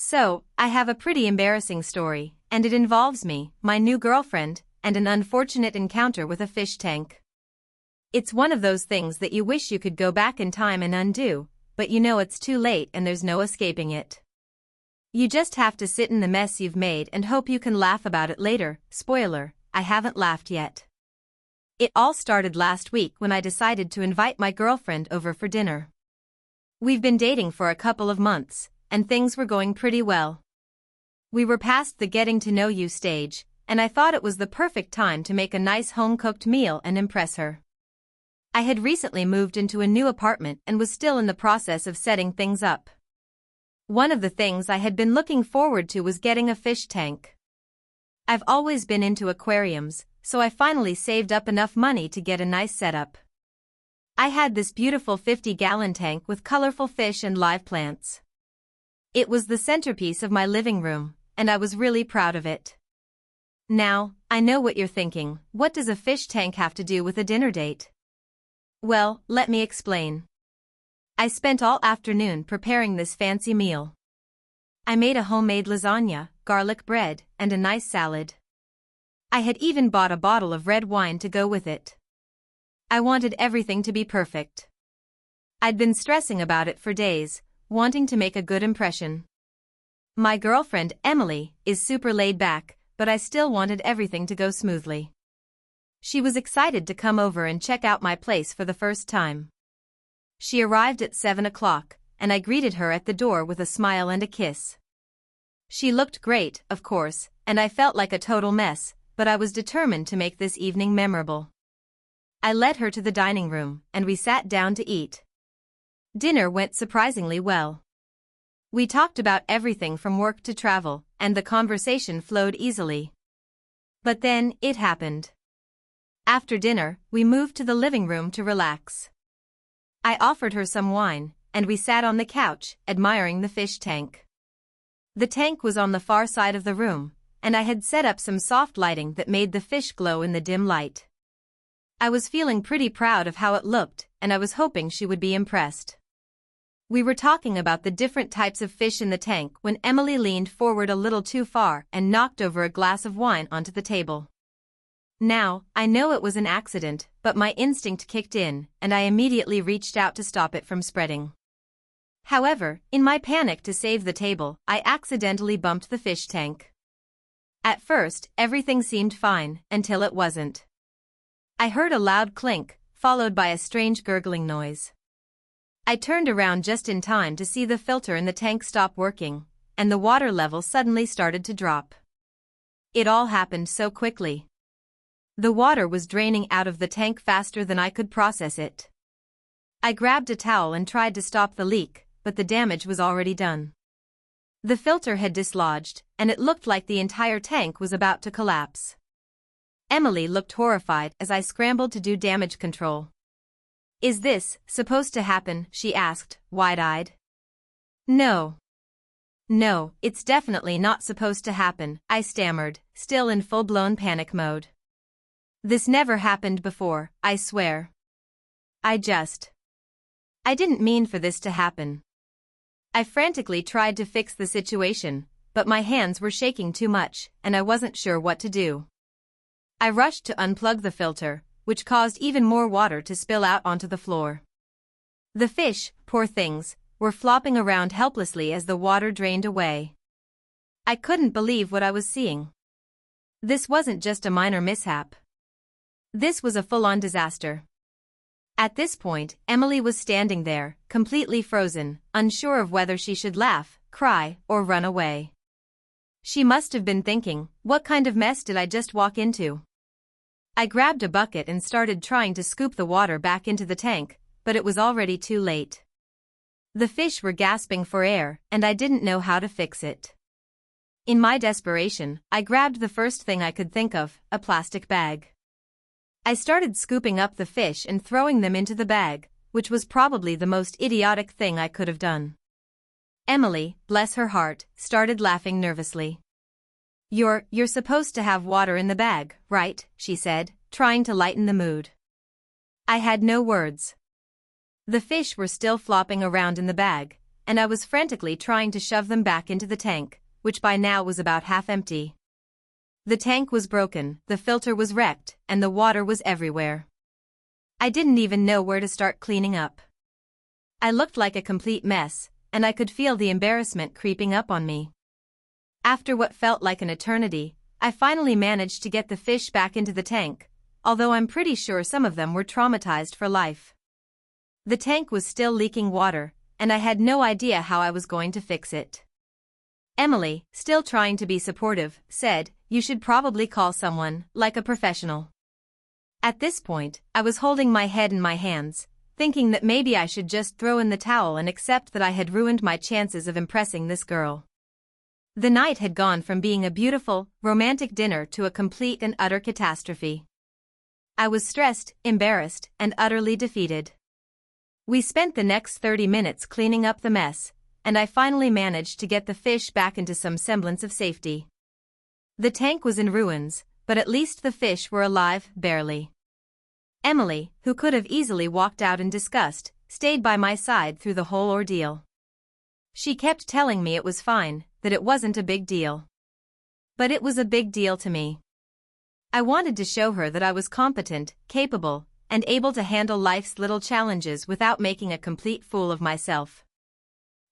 So, I have a pretty embarrassing story, and it involves me, my new girlfriend, and an unfortunate encounter with a fish tank. It's one of those things that you wish you could go back in time and undo, but you know it's too late and there's no escaping it. You just have to sit in the mess you've made and hope you can laugh about it later. Spoiler, I haven't laughed yet. It all started last week when I decided to invite my girlfriend over for dinner. We've been dating for a couple of months, and things were going pretty well. We were past the getting to know you stage, and I thought it was the perfect time to make a nice home-cooked meal and impress her. I had recently moved into a new apartment and was still in the process of setting things up. One of the things I had been looking forward to was getting a fish tank. I've always been into aquariums, so I finally saved up enough money to get a nice setup. I had this beautiful 50-gallon tank with colorful fish and live plants. It was the centerpiece of my living room, and I was really proud of it. Now, I know what you're thinking. What does a fish tank have to do with a dinner date? Well, let me explain. I spent all afternoon preparing this fancy meal. I made a homemade lasagna, garlic bread, and a nice salad. I had even bought a bottle of red wine to go with it. I wanted everything to be perfect. I'd been stressing about it for days, wanting to make a good impression. My girlfriend, Emily, is super laid back, but I still wanted everything to go smoothly. She was excited to come over and check out my place for the first time. She arrived at 7 o'clock, and I greeted her at the door with a smile and a kiss. She looked great, of course, and I felt like a total mess, but I was determined to make this evening memorable. I led her to the dining room, and we sat down to eat. Dinner went surprisingly well. We talked about everything from work to travel, and the conversation flowed easily. But then, it happened. After dinner, we moved to the living room to relax. I offered her some wine, and we sat on the couch, admiring the fish tank. The tank was on the far side of the room, and I had set up some soft lighting that made the fish glow in the dim light. I was feeling pretty proud of how it looked, and I was hoping she would be impressed. We were talking about the different types of fish in the tank when Emily leaned forward a little too far and knocked over a glass of wine onto the table. Now, I know it was an accident, but my instinct kicked in, and I immediately reached out to stop it from spreading. However, in my panic to save the table, I accidentally bumped the fish tank. At first, everything seemed fine, until it wasn't. I heard a loud clink, followed by a strange gurgling noise. I turned around just in time to see the filter in the tank stop working, and the water level suddenly started to drop. It all happened so quickly. The water was draining out of the tank faster than I could process it. I grabbed a towel and tried to stop the leak, but the damage was already done. The filter had dislodged, and it looked like the entire tank was about to collapse. Emily looked horrified as I scrambled to do damage control. "Is this supposed to happen?" she asked, wide-eyed. No, it's definitely not supposed to happen," I stammered, still in full-blown panic mode. "This never happened before, I swear. I didn't mean for this to happen." I frantically tried to fix the situation, but my hands were shaking too much, and I wasn't sure what to do. I rushed to unplug the filter, which caused even more water to spill out onto the floor. The fish, poor things, were flopping around helplessly as the water drained away. I couldn't believe what I was seeing. This wasn't just a minor mishap. This was a full-on disaster. At this point, Emily was standing there, completely frozen, unsure of whether she should laugh, cry, or run away. She must have been thinking, "What kind of mess did I just walk into?" I grabbed a bucket and started trying to scoop the water back into the tank, but it was already too late. The fish were gasping for air, and I didn't know how to fix it. In my desperation, I grabbed the first thing I could think of, a plastic bag. I started scooping up the fish and throwing them into the bag, which was probably the most idiotic thing I could have done. Emily, bless her heart, started laughing nervously. You're supposed to have water in the bag, right?" she said, trying to lighten the mood. I had no words. The fish were still flopping around in the bag, and I was frantically trying to shove them back into the tank, which by now was about half empty. The tank was broken, the filter was wrecked, and the water was everywhere. I didn't even know where to start cleaning up. I looked like a complete mess, and I could feel the embarrassment creeping up on me. After what felt like an eternity, I finally managed to get the fish back into the tank, although I'm pretty sure some of them were traumatized for life. The tank was still leaking water, and I had no idea how I was going to fix it. Emily, still trying to be supportive, said, "You should probably call someone, like a professional." At this point, I was holding my head in my hands, thinking that maybe I should just throw in the towel and accept that I had ruined my chances of impressing this girl. The night had gone from being a beautiful, romantic dinner to a complete and utter catastrophe. I was stressed, embarrassed, and utterly defeated. We spent the next 30 minutes cleaning up the mess, and I finally managed to get the fish back into some semblance of safety. The tank was in ruins, but at least the fish were alive, barely. Emily, who could have easily walked out in disgust, stayed by my side through the whole ordeal. She kept telling me it was fine, that it wasn't a big deal. But it was a big deal to me. I wanted to show her that I was competent, capable, and able to handle life's little challenges without making a complete fool of myself.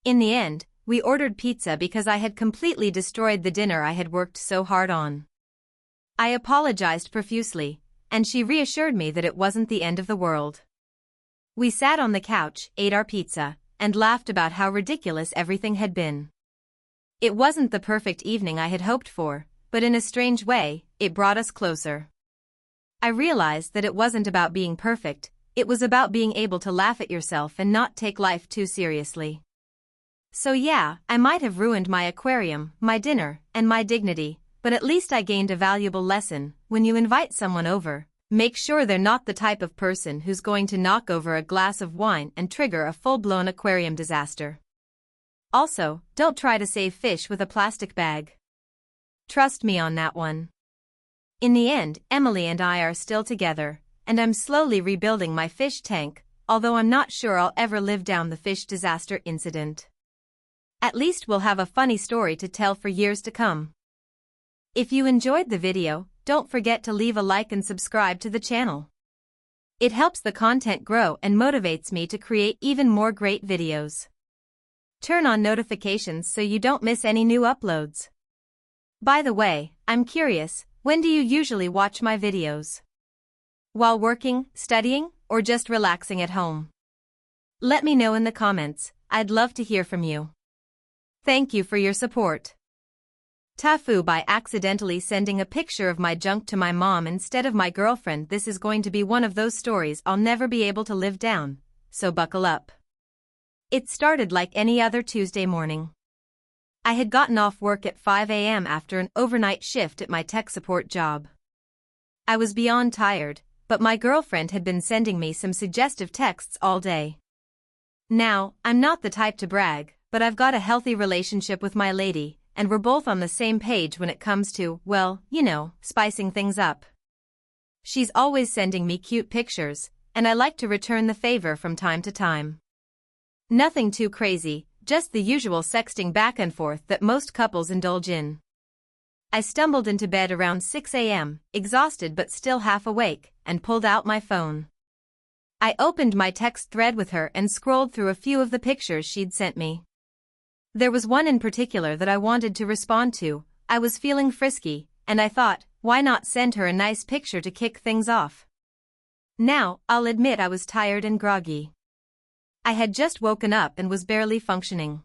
In the end, we ordered pizza because I had completely destroyed the dinner I had worked so hard on. I apologized profusely, and she reassured me that it wasn't the end of the world. We sat on the couch, ate our pizza, and laughed about how ridiculous everything had been. It wasn't the perfect evening I had hoped for, but in a strange way, it brought us closer. I realized that it wasn't about being perfect, it was about being able to laugh at yourself and not take life too seriously. So yeah, I might have ruined my aquarium, my dinner, and my dignity, but at least I gained a valuable lesson. When you invite someone over, make sure they're not the type of person who's going to knock over a glass of wine and trigger a full-blown aquarium disaster. Also, don't try to save fish with a plastic bag. Trust me on that one. In the end, Emily and I are still together, and I'm slowly rebuilding my fish tank, although I'm not sure I'll ever live down the fish disaster incident. At least we'll have a funny story to tell for years to come. If you enjoyed the video, don't forget to leave a like and subscribe to the channel. It helps the content grow and motivates me to create even more great videos. Turn on notifications so you don't miss any new uploads. By the way, I'm curious, when do you usually watch my videos? While working, studying, or just relaxing at home? Let me know in the comments, I'd love to hear from you. Thank you for your support. TIFU by accidentally sending a picture of my junk to my mom instead of my girlfriend. This is going to be one of those stories I'll never be able to live down, so buckle up. It started like any other Tuesday morning. I had gotten off work at 5 a.m. after an overnight shift at my tech support job. I was beyond tired, but my girlfriend had been sending me some suggestive texts all day. Now, I'm not the type to brag, but I've got a healthy relationship with my lady, and we're both on the same page when it comes to, well, you know, spicing things up. She's always sending me cute pictures, and I like to return the favor from time to time. Nothing too crazy, just the usual sexting back and forth that most couples indulge in. I stumbled into bed around 6 a.m., exhausted but still half awake, and pulled out my phone. I opened my text thread with her and scrolled through a few of the pictures she'd sent me. There was one in particular that I wanted to respond to. I was feeling frisky, and I thought, why not send her a nice picture to kick things off? Now, I'll admit I was tired and groggy. I had just woken up and was barely functioning.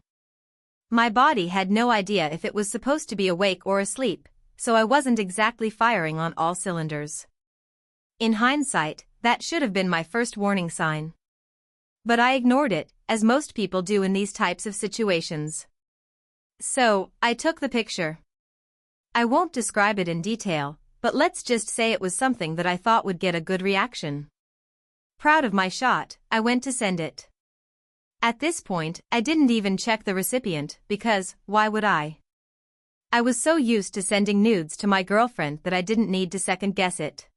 My body had no idea if it was supposed to be awake or asleep, so I wasn't exactly firing on all cylinders. In hindsight, that should have been my first warning sign. But I ignored it, as most people do in these types of situations. So, I took the picture. I won't describe it in detail, but let's just say it was something that I thought would get a good reaction. Proud of my shot, I went to send it. At this point, I didn't even check the recipient, because, why would I? I was so used to sending nudes to my girlfriend that I didn't need to second-guess it.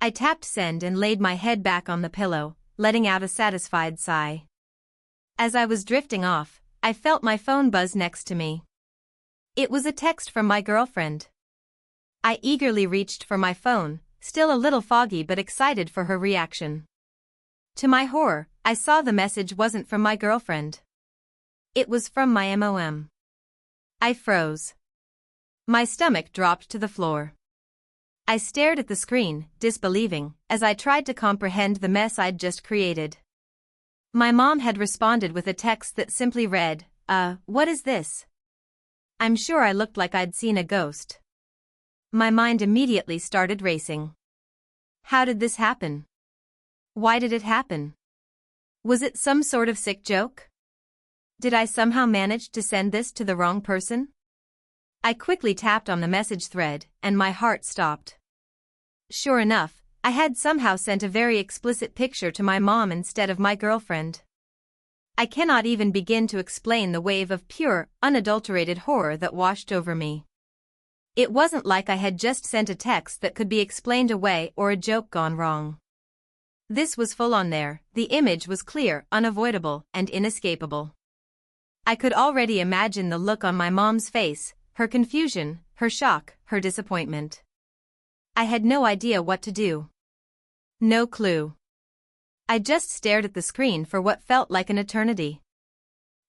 I tapped send and laid my head back on the pillow, letting out a satisfied sigh. As I was drifting off, I felt my phone buzz next to me. It was a text from my girlfriend. I eagerly reached for my phone, still a little foggy but excited for her reaction. To my horror, I saw the message wasn't from my girlfriend. It was from my mom. I froze. My stomach dropped to the floor. I stared at the screen, disbelieving, as I tried to comprehend the mess I'd just created. My mom had responded with a text that simply read, what is this? I'm sure I looked like I'd seen a ghost. My mind immediately started racing. How did this happen? Why did it happen? Was it some sort of sick joke? Did I somehow manage to send this to the wrong person? I quickly tapped on the message thread, and my heart stopped. Sure enough, I had somehow sent a very explicit picture to my mom instead of my girlfriend. I cannot even begin to explain the wave of pure, unadulterated horror that washed over me. It wasn't like I had just sent a text that could be explained away or a joke gone wrong. This was full on there, the image was clear, unavoidable, and inescapable. I could already imagine the look on my mom's face, her confusion, her shock, her disappointment. I had no idea what to do. No clue. I just stared at the screen for what felt like an eternity.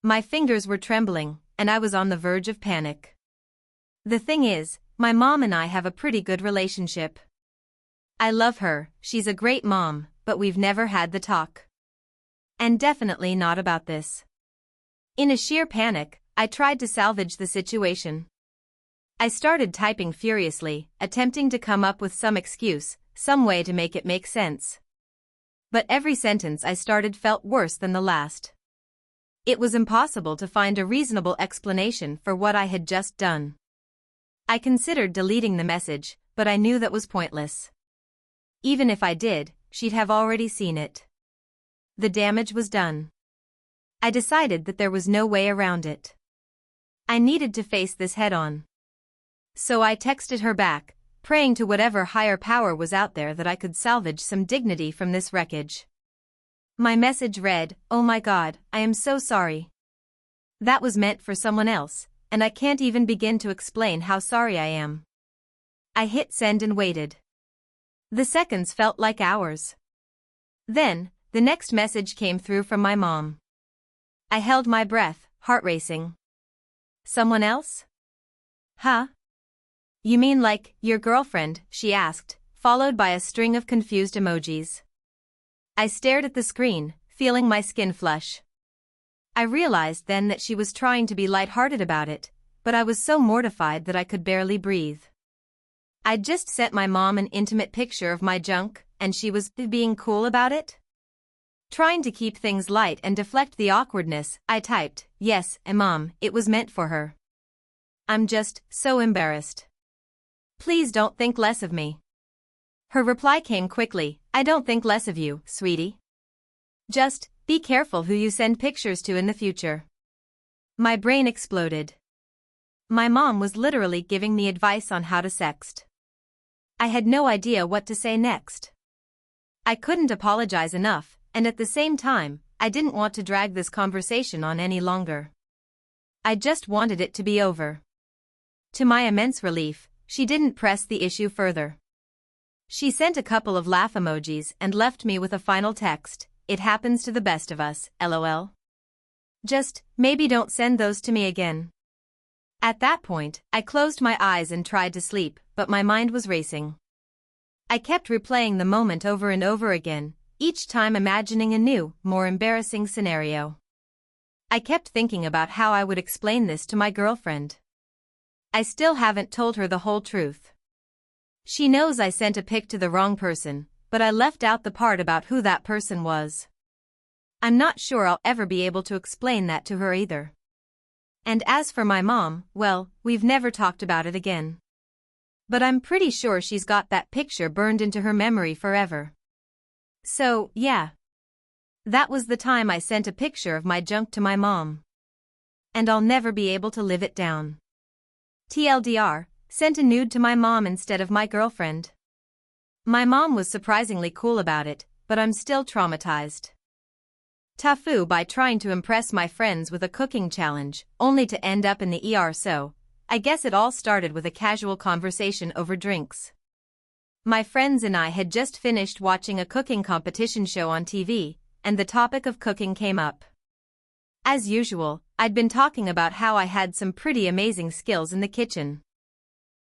My fingers were trembling, and I was on the verge of panic. The thing is, my mom and I have a pretty good relationship. I love her, she's a great mom, but we've never had the talk. And definitely not about this. In a sheer panic, I tried to salvage the situation. I started typing furiously, attempting to come up with some excuse, some way to make it make sense. But every sentence I started felt worse than the last. It was impossible to find a reasonable explanation for what I had just done. I considered deleting the message, but I knew that was pointless. Even if I did, she'd have already seen it. The damage was done. I decided that there was no way around it. I needed to face this head-on. So I texted her back, praying to whatever higher power was out there that I could salvage some dignity from this wreckage. My message read, "Oh my God, I am so sorry. That was meant for someone else, and I can't even begin to explain how sorry I am." I hit send and waited. The seconds felt like hours. Then, the next message came through from my mom. I held my breath, heart racing. Someone else? Huh? You mean like, your girlfriend, she asked, followed by a string of confused emojis. I stared at the screen, feeling my skin flush. I realized then that she was trying to be lighthearted about it, but I was so mortified that I could barely breathe. I'd just sent my mom an intimate picture of my junk, and she was being cool about it? Trying to keep things light and deflect the awkwardness, I typed, "Yes, Mom, it was meant for her. I'm just so embarrassed. Please don't think less of me." Her reply came quickly, "I don't think less of you, sweetie. Just, be careful who you send pictures to in the future." My brain exploded. My mom was literally giving me advice on how to sext. I had no idea what to say next. I couldn't apologize enough, and at the same time, I didn't want to drag this conversation on any longer. I just wanted it to be over. To my immense relief, she didn't press the issue further. She sent a couple of laugh emojis and left me with a final text, "It happens to the best of us, LOL. Just, maybe don't send those to me again." At that point, I closed my eyes and tried to sleep, but my mind was racing. I kept replaying the moment over and over again, each time imagining a new, more embarrassing scenario. I kept thinking about how I would explain this to my girlfriend. I still haven't told her the whole truth. She knows I sent a pic to the wrong person, but I left out the part about who that person was. I'm not sure I'll ever be able to explain that to her either. And as for my mom, well, we've never talked about it again. But I'm pretty sure she's got that picture burned into her memory forever. So, yeah. That was the time I sent a picture of my junk to my mom. And I'll never be able to live it down. TLDR, sent a nude to my mom instead of my girlfriend. My mom was surprisingly cool about it, but I'm still traumatized. TIFU by trying to impress my friends with a cooking challenge, only to end up in the ER. So, I guess it all started with a casual conversation over drinks. My friends and I had just finished watching a cooking competition show on TV, and the topic of cooking came up. As usual, I'd been talking about how I had some pretty amazing skills in the kitchen.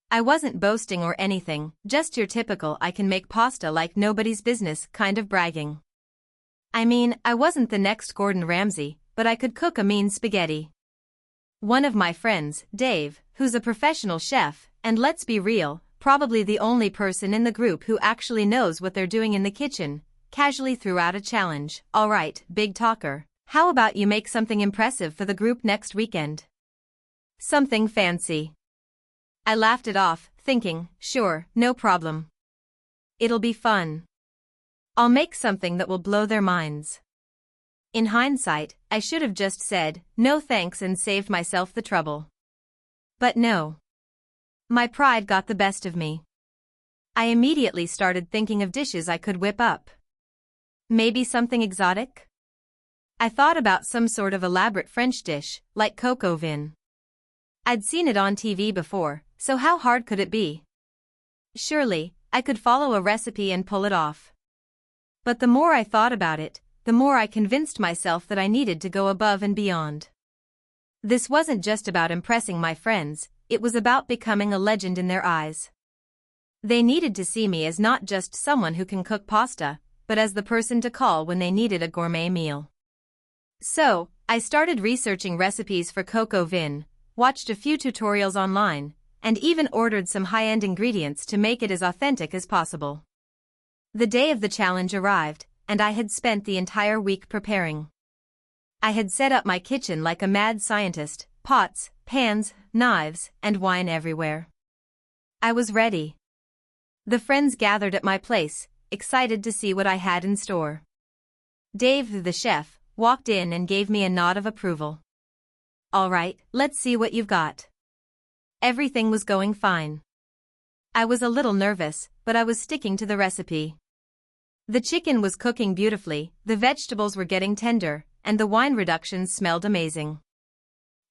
I wasn't boasting or anything, just your typical I can make pasta like nobody's business kind of bragging. I mean, I wasn't the next Gordon Ramsay, but I could cook a mean spaghetti. One of my friends, Dave, who's a professional chef, and let's be real, probably the only person in the group who actually knows what they're doing in the kitchen, casually threw out a challenge. "All right, big talker, how about you make something impressive for the group next weekend? Something fancy." I laughed it off, thinking, sure, no problem. It'll be fun. I'll make something that will blow their minds. In hindsight, I should have just said, no thanks, and saved myself the trouble. But no. My pride got the best of me. I immediately started thinking of dishes I could whip up. Maybe something exotic? I thought about some sort of elaborate French dish, like coq au vin. I'd seen it on TV before, so how hard could it be? Surely, I could follow a recipe and pull it off. But the more I thought about it, the more I convinced myself that I needed to go above and beyond. This wasn't just about impressing my friends, it was about becoming a legend in their eyes. They needed to see me as not just someone who can cook pasta, but as the person to call when they needed a gourmet meal. So, I started researching recipes for coq au vin, watched a few tutorials online, and even ordered some high-end ingredients to make it as authentic as possible. The day of the challenge arrived, and I had spent the entire week preparing. I had set up my kitchen like a mad scientist, pots, pans, knives, and wine everywhere. I was ready. The friends gathered at my place, excited to see what I had in store. Dave, the chef, walked in and gave me a nod of approval. "All right, let's see what you've got." Everything was going fine. I was a little nervous, but I was sticking to the recipe. The chicken was cooking beautifully, the vegetables were getting tender, and the wine reductions smelled amazing.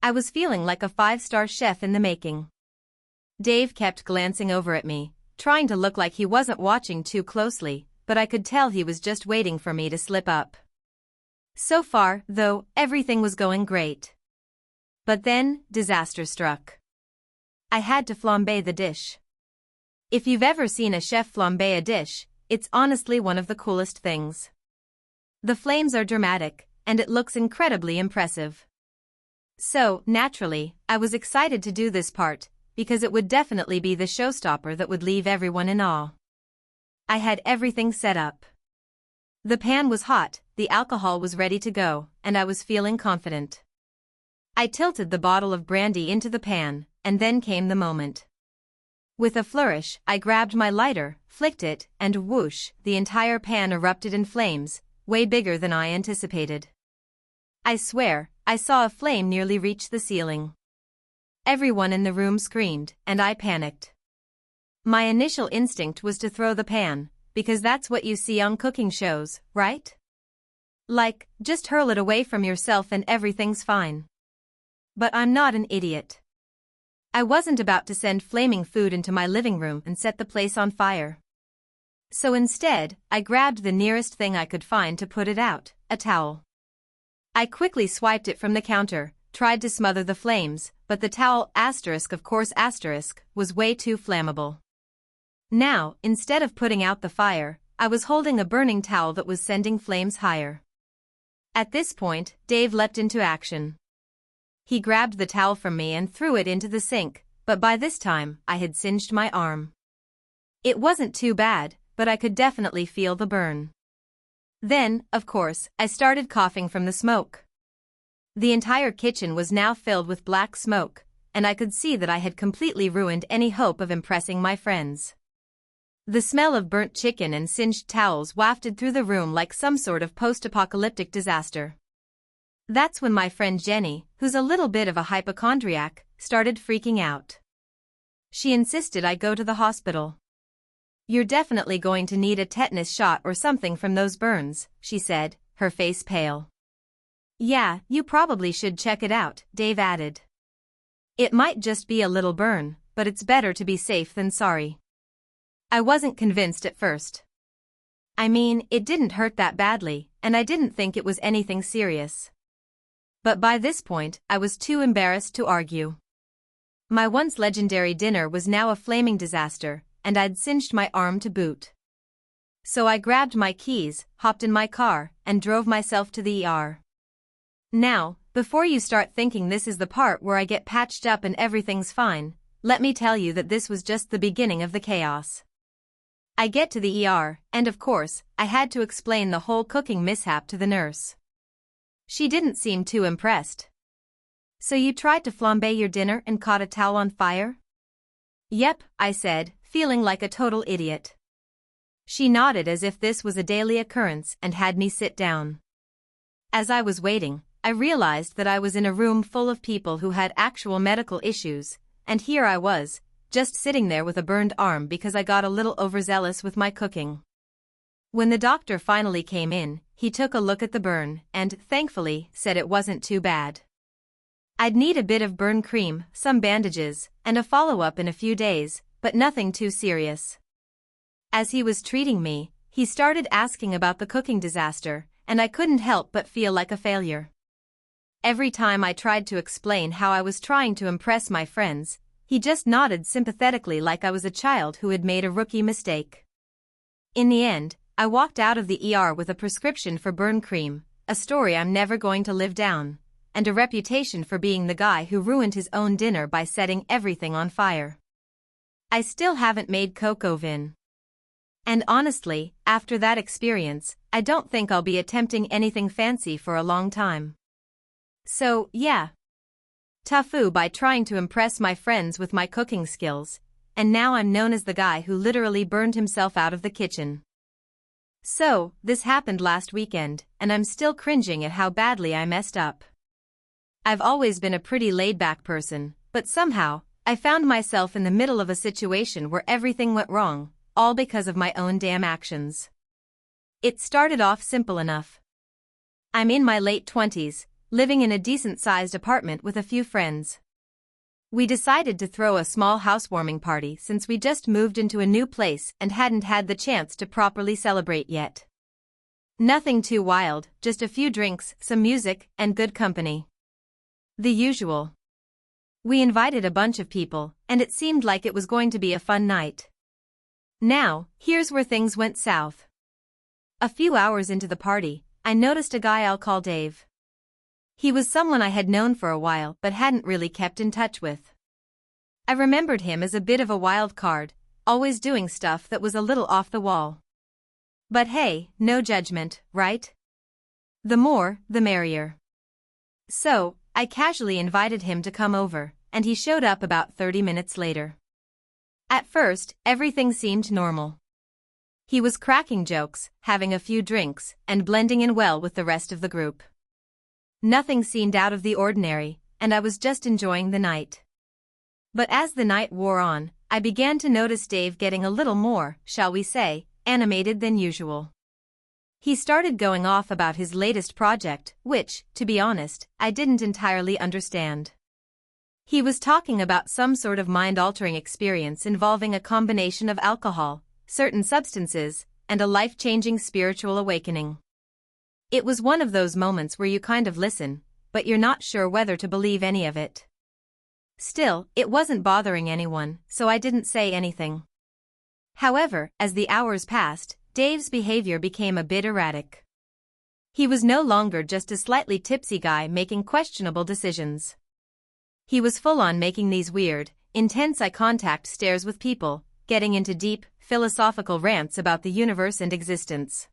I was feeling like a 5-star chef in the making. Dave kept glancing over at me, trying to look like he wasn't watching too closely, but I could tell he was just waiting for me to slip up. So far, though, everything was going great. But then, disaster struck. I had to flambe the dish. If you've ever seen a chef flambe a dish, it's honestly one of the coolest things. The flames are dramatic, and it looks incredibly impressive. So, naturally, I was excited to do this part, because it would definitely be the showstopper that would leave everyone in awe. I had everything set up. The pan was hot, the alcohol was ready to go, and I was feeling confident. I tilted the bottle of brandy into the pan, and then came the moment. With a flourish, I grabbed my lighter, flicked it, and whoosh, the entire pan erupted in flames, way bigger than I anticipated. I swear, I saw a flame nearly reach the ceiling. Everyone in the room screamed, and I panicked. My initial instinct was to throw the pan, because that's what you see on cooking shows, right? Like, just hurl it away from yourself and everything's fine. But I'm not an idiot. I wasn't about to send flaming food into my living room and set the place on fire. So instead, I grabbed the nearest thing I could find to put it out, a towel. I quickly swiped it from the counter, tried to smother the flames, but the towel was way too flammable. Now, instead of putting out the fire, I was holding a burning towel that was sending flames higher. At this point, Dave leapt into action. He grabbed the towel from me and threw it into the sink, but by this time, I had singed my arm. It wasn't too bad, but I could definitely feel the burn. Then, of course, I started coughing from the smoke. The entire kitchen was now filled with black smoke, and I could see that I had completely ruined any hope of impressing my friends. The smell of burnt chicken and singed towels wafted through the room like some sort of post-apocalyptic disaster. That's when my friend Jenny, who's a little bit of a hypochondriac, started freaking out. She insisted I go to the hospital. "You're definitely going to need a tetanus shot or something from those burns," she said, her face pale. Yeah, you probably should check it out, Dave added. It might just be a little burn, but it's better to be safe than sorry. I wasn't convinced at first. I mean, it didn't hurt that badly, and I didn't think it was anything serious. But by this point, I was too embarrassed to argue. My once legendary dinner was now a flaming disaster, and I'd singed my arm to boot. So I grabbed my keys, hopped in my car, and drove myself to the ER. Now, before you start thinking this is the part where I get patched up and everything's fine, let me tell you that this was just the beginning of the chaos. I get to the ER, and of course, I had to explain the whole cooking mishap to the nurse. She didn't seem too impressed. So you tried to flambe your dinner and caught a towel on fire? Yep, I said, feeling like a total idiot. She nodded as if this was a daily occurrence and had me sit down. As I was waiting, I realized that I was in a room full of people who had actual medical issues, and here I was, just sitting there with a burned arm because I got a little overzealous with my cooking. When the doctor finally came in, he took a look at the burn and, thankfully, said it wasn't too bad. I'd need a bit of burn cream, some bandages, and a follow-up in a few days, but nothing too serious. As he was treating me, he started asking about the cooking disaster, and I couldn't help but feel like a failure. Every time I tried to explain how I was trying to impress my friends, he just nodded sympathetically like I was a child who had made a rookie mistake. In the end, I walked out of the ER with a prescription for burn cream, a story I'm never going to live down, and a reputation for being the guy who ruined his own dinner by setting everything on fire. I still haven't made cocoa vin. And honestly, after that experience, I don't think I'll be attempting anything fancy for a long time. So, yeah. TIFU by trying to impress my friends with my cooking skills, and now I'm known as the guy who literally burned himself out of the kitchen. So, this happened last weekend, and I'm still cringing at how badly I messed up. I've always been a pretty laid-back person, but somehow, I found myself in the middle of a situation where everything went wrong, all because of my own damn actions. It started off simple enough. I'm in my late 20s, living in a decent-sized apartment with a few friends. We decided to throw a small housewarming party since we just moved into a new place and hadn't had the chance to properly celebrate yet. Nothing too wild, just a few drinks, some music, and good company. The usual. We invited a bunch of people, and it seemed like it was going to be a fun night. Now, here's where things went south. A few hours into the party, I noticed a guy I'll call Dave. He was someone I had known for a while but hadn't really kept in touch with. I remembered him as a bit of a wild card, always doing stuff that was a little off the wall. But hey, no judgment, right? The more, the merrier. So, I casually invited him to come over, and he showed up about 30 minutes later. At first, everything seemed normal. He was cracking jokes, having a few drinks, and blending in well with the rest of the group. Nothing seemed out of the ordinary, and I was just enjoying the night. But as the night wore on, I began to notice Dave getting a little more, shall we say, animated than usual. He started going off about his latest project, which, to be honest, I didn't entirely understand. He was talking about some sort of mind-altering experience involving a combination of alcohol, certain substances, and a life-changing spiritual awakening. It was one of those moments where you kind of listen, but you're not sure whether to believe any of it. Still, it wasn't bothering anyone, so I didn't say anything. However, as the hours passed, Dave's behavior became a bit erratic. He was no longer just a slightly tipsy guy making questionable decisions. He was full-on making these weird, intense eye-contact stares with people, getting into deep, philosophical rants about the universe and existence.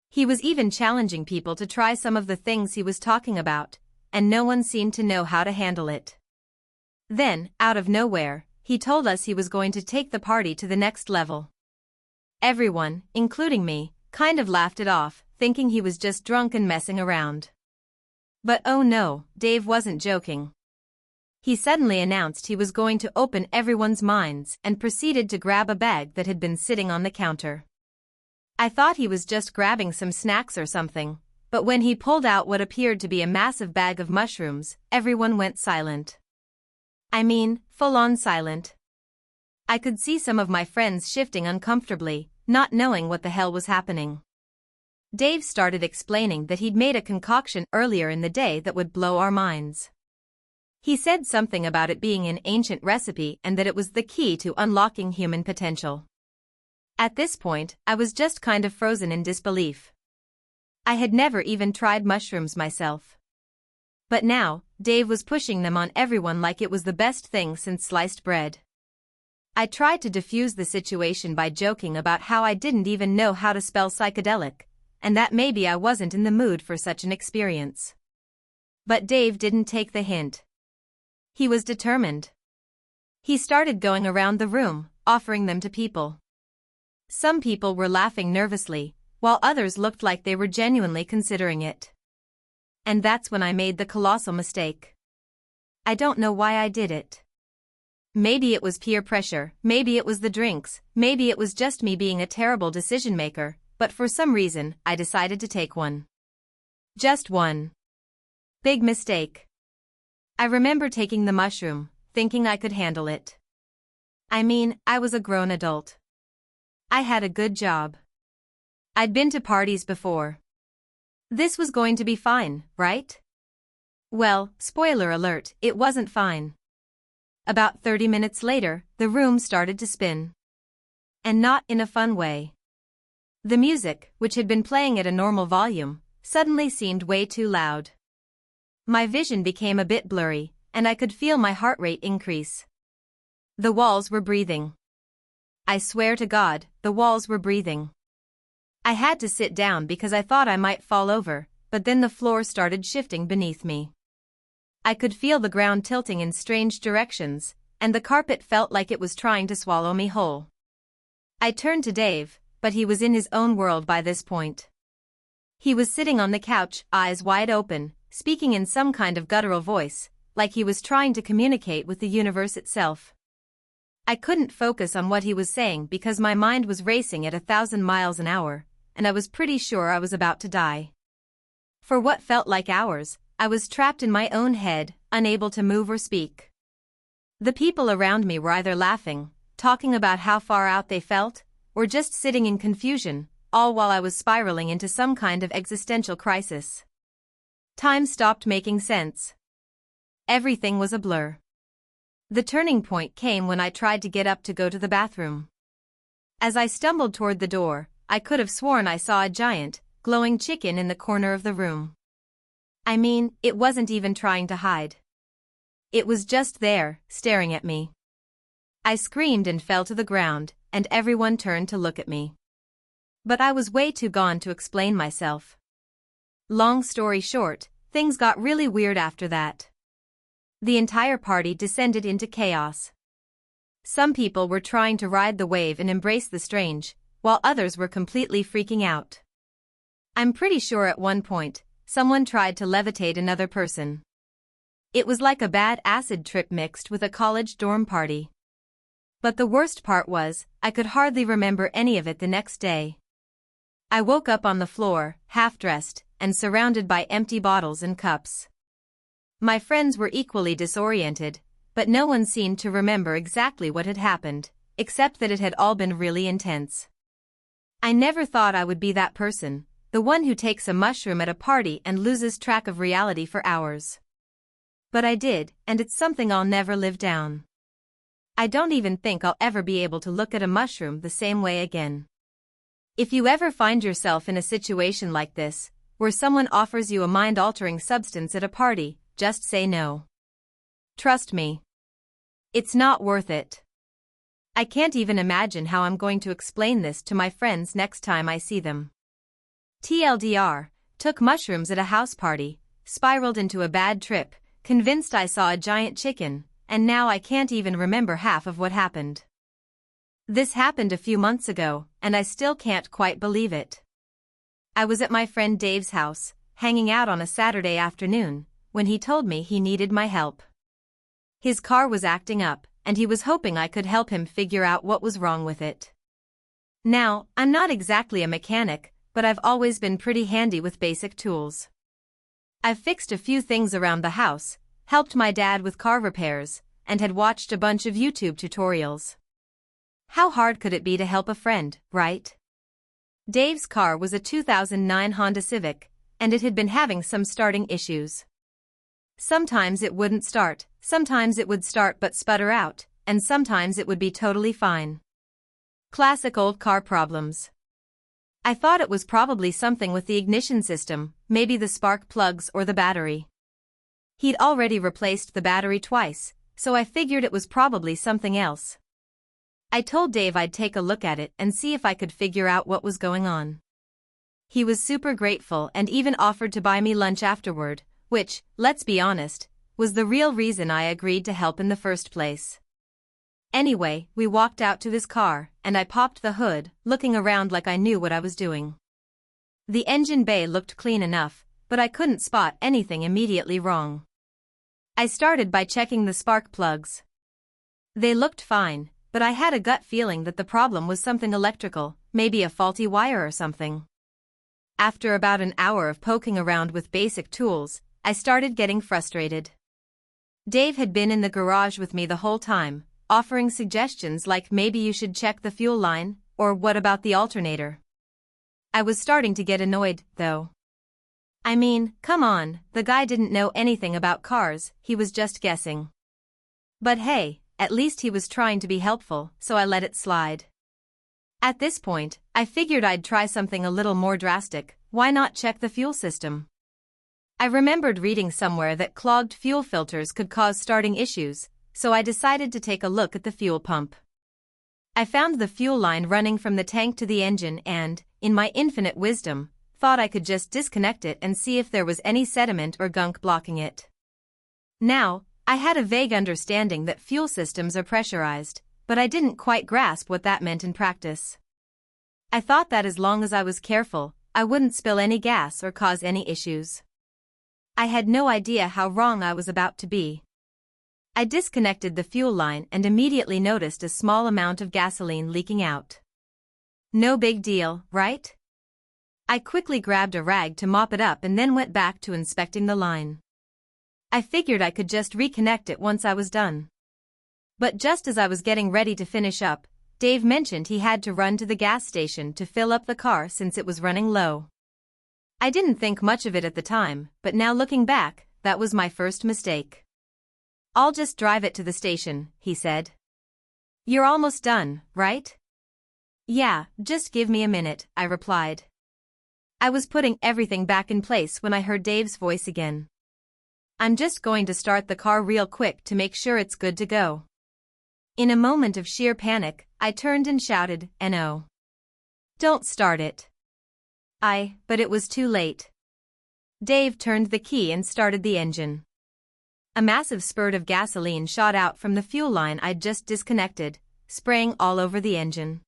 He was even challenging people to try some of the things he was talking about, and no one seemed to know how to handle it. Then, out of nowhere, he told us he was going to take the party to the next level. Everyone, including me, kind of laughed it off, thinking he was just drunk and messing around. But oh no, Dave wasn't joking. He suddenly announced he was going to open everyone's minds and proceeded to grab a bag that had been sitting on the counter. I thought he was just grabbing some snacks or something, but when he pulled out what appeared to be a massive bag of mushrooms, everyone went silent. I mean, full-on silent. I could see some of my friends shifting uncomfortably, not knowing what the hell was happening. Dave started explaining that he'd made a concoction earlier in the day that would blow our minds. He said something about it being an ancient recipe and that it was the key to unlocking human potential. At this point, I was just kind of frozen in disbelief. I had never even tried mushrooms myself. But now, Dave was pushing them on everyone like it was the best thing since sliced bread. I tried to defuse the situation by joking about how I didn't even know how to spell psychedelic, and that maybe I wasn't in the mood for such an experience. But Dave didn't take the hint. He was determined. He started going around the room, offering them to people. Some people were laughing nervously, while others looked like they were genuinely considering it. And that's when I made the colossal mistake. I don't know why I did it. Maybe it was peer pressure, maybe it was the drinks, maybe it was just me being a terrible decision maker, but for some reason, I decided to take one. Just one. Big mistake. I remember taking the mushroom, thinking I could handle it. I mean, I was a grown adult. I had a good job. I'd been to parties before. This was going to be fine, right? Well, spoiler alert, it wasn't fine. About 30 minutes later, the room started to spin. And not in a fun way. The music, which had been playing at a normal volume, suddenly seemed way too loud. My vision became a bit blurry, and I could feel my heart rate increase. The walls were breathing. I swear to God, the walls were breathing. I had to sit down because I thought I might fall over, but then the floor started shifting beneath me. I could feel the ground tilting in strange directions, and the carpet felt like it was trying to swallow me whole. I turned to Dave, but he was in his own world by this point. He was sitting on the couch, eyes wide open, speaking in some kind of guttural voice, like he was trying to communicate with the universe itself. I couldn't focus on what he was saying because my mind was racing at 1,000 miles an hour, and I was pretty sure I was about to die. For what felt like hours, I was trapped in my own head, unable to move or speak. The people around me were either laughing, talking about how far out they felt, or just sitting in confusion, all while I was spiraling into some kind of existential crisis. Time stopped making sense. Everything was a blur. The turning point came when I tried to get up to go to the bathroom. As I stumbled toward the door, I could have sworn I saw a giant, glowing chicken in the corner of the room. I mean, it wasn't even trying to hide. It was just there, staring at me. I screamed and fell to the ground, and everyone turned to look at me. But I was way too gone to explain myself. Long story short, things got really weird after that. The entire party descended into chaos. Some people were trying to ride the wave and embrace the strange, while others were completely freaking out. I'm pretty sure at one point, someone tried to levitate another person. It was like a bad acid trip mixed with a college dorm party. But the worst part was, I could hardly remember any of it the next day. I woke up on the floor, half-dressed, and surrounded by empty bottles and cups. My friends were equally disoriented, but no one seemed to remember exactly what had happened, except that it had all been really intense. I never thought I would be that person, the one who takes a mushroom at a party and loses track of reality for hours. But I did, and it's something I'll never live down. I don't even think I'll ever be able to look at a mushroom the same way again. If you ever find yourself in a situation like this, where someone offers you a mind-altering substance at a party, just say no. Trust me. It's not worth it. I can't even imagine how I'm going to explain this to my friends next time I see them. TLDR, took mushrooms at a house party, spiraled into a bad trip, convinced I saw a giant chicken, and now I can't even remember half of what happened. This happened a few months ago, and I still can't quite believe it. I was at my friend Dave's house, hanging out on a Saturday afternoon, when he told me he needed my help. His car was acting up, and he was hoping I could help him figure out what was wrong with it. Now, I'm not exactly a mechanic, but I've always been pretty handy with basic tools. I've fixed a few things around the house, helped my dad with car repairs, and had watched a bunch of YouTube tutorials. How hard could it be to help a friend, right? Dave's car was a 2009 Honda Civic, and it had been having some starting issues. Sometimes it wouldn't start, sometimes it would start but sputter out, and sometimes it would be totally fine. Classic old car problems. I thought it was probably something with the ignition system, maybe the spark plugs or the battery. He'd already replaced the battery twice, so I figured it was probably something else. I told Dave I'd take a look at it and see if I could figure out what was going on. He was super grateful and even offered to buy me lunch afterward, which, let's be honest, was the real reason I agreed to help in the first place. Anyway, we walked out to his car, and I popped the hood, looking around like I knew what I was doing. The engine bay looked clean enough, but I couldn't spot anything immediately wrong. I started by checking the spark plugs. They looked fine, but I had a gut feeling that the problem was something electrical, maybe a faulty wire or something. After about an hour of poking around with basic tools, I started getting frustrated. Dave had been in the garage with me the whole time, offering suggestions like maybe you should check the fuel line, or what about the alternator. I was starting to get annoyed, though. I mean, come on, the guy didn't know anything about cars, he was just guessing. But hey, at least he was trying to be helpful, so I let it slide. At this point, I figured I'd try something a little more drastic. Why not check the fuel system? I remembered reading somewhere that clogged fuel filters could cause starting issues, so I decided to take a look at the fuel pump. I found the fuel line running from the tank to the engine and, in my infinite wisdom, thought I could just disconnect it and see if there was any sediment or gunk blocking it. Now, I had a vague understanding that fuel systems are pressurized, but I didn't quite grasp what that meant in practice. I thought that as long as I was careful, I wouldn't spill any gas or cause any issues. I had no idea how wrong I was about to be. I disconnected the fuel line and immediately noticed a small amount of gasoline leaking out. No big deal, right? I quickly grabbed a rag to mop it up and then went back to inspecting the line. I figured I could just reconnect it once I was done. But just as I was getting ready to finish up, Dave mentioned he had to run to the gas station to fill up the car since it was running low. I didn't think much of it at the time, but now looking back, that was my first mistake. I'll just drive it to the station, he said. You're almost done, right? Yeah, just give me a minute, I replied. I was putting everything back in place when I heard Dave's voice again. I'm just going to start the car real quick to make sure it's good to go. In a moment of sheer panic, I turned and shouted, "No. Don't start it." But it was too late. Dave turned the key and started the engine. A massive spurt of gasoline shot out from the fuel line I'd just disconnected, spraying all over the engine.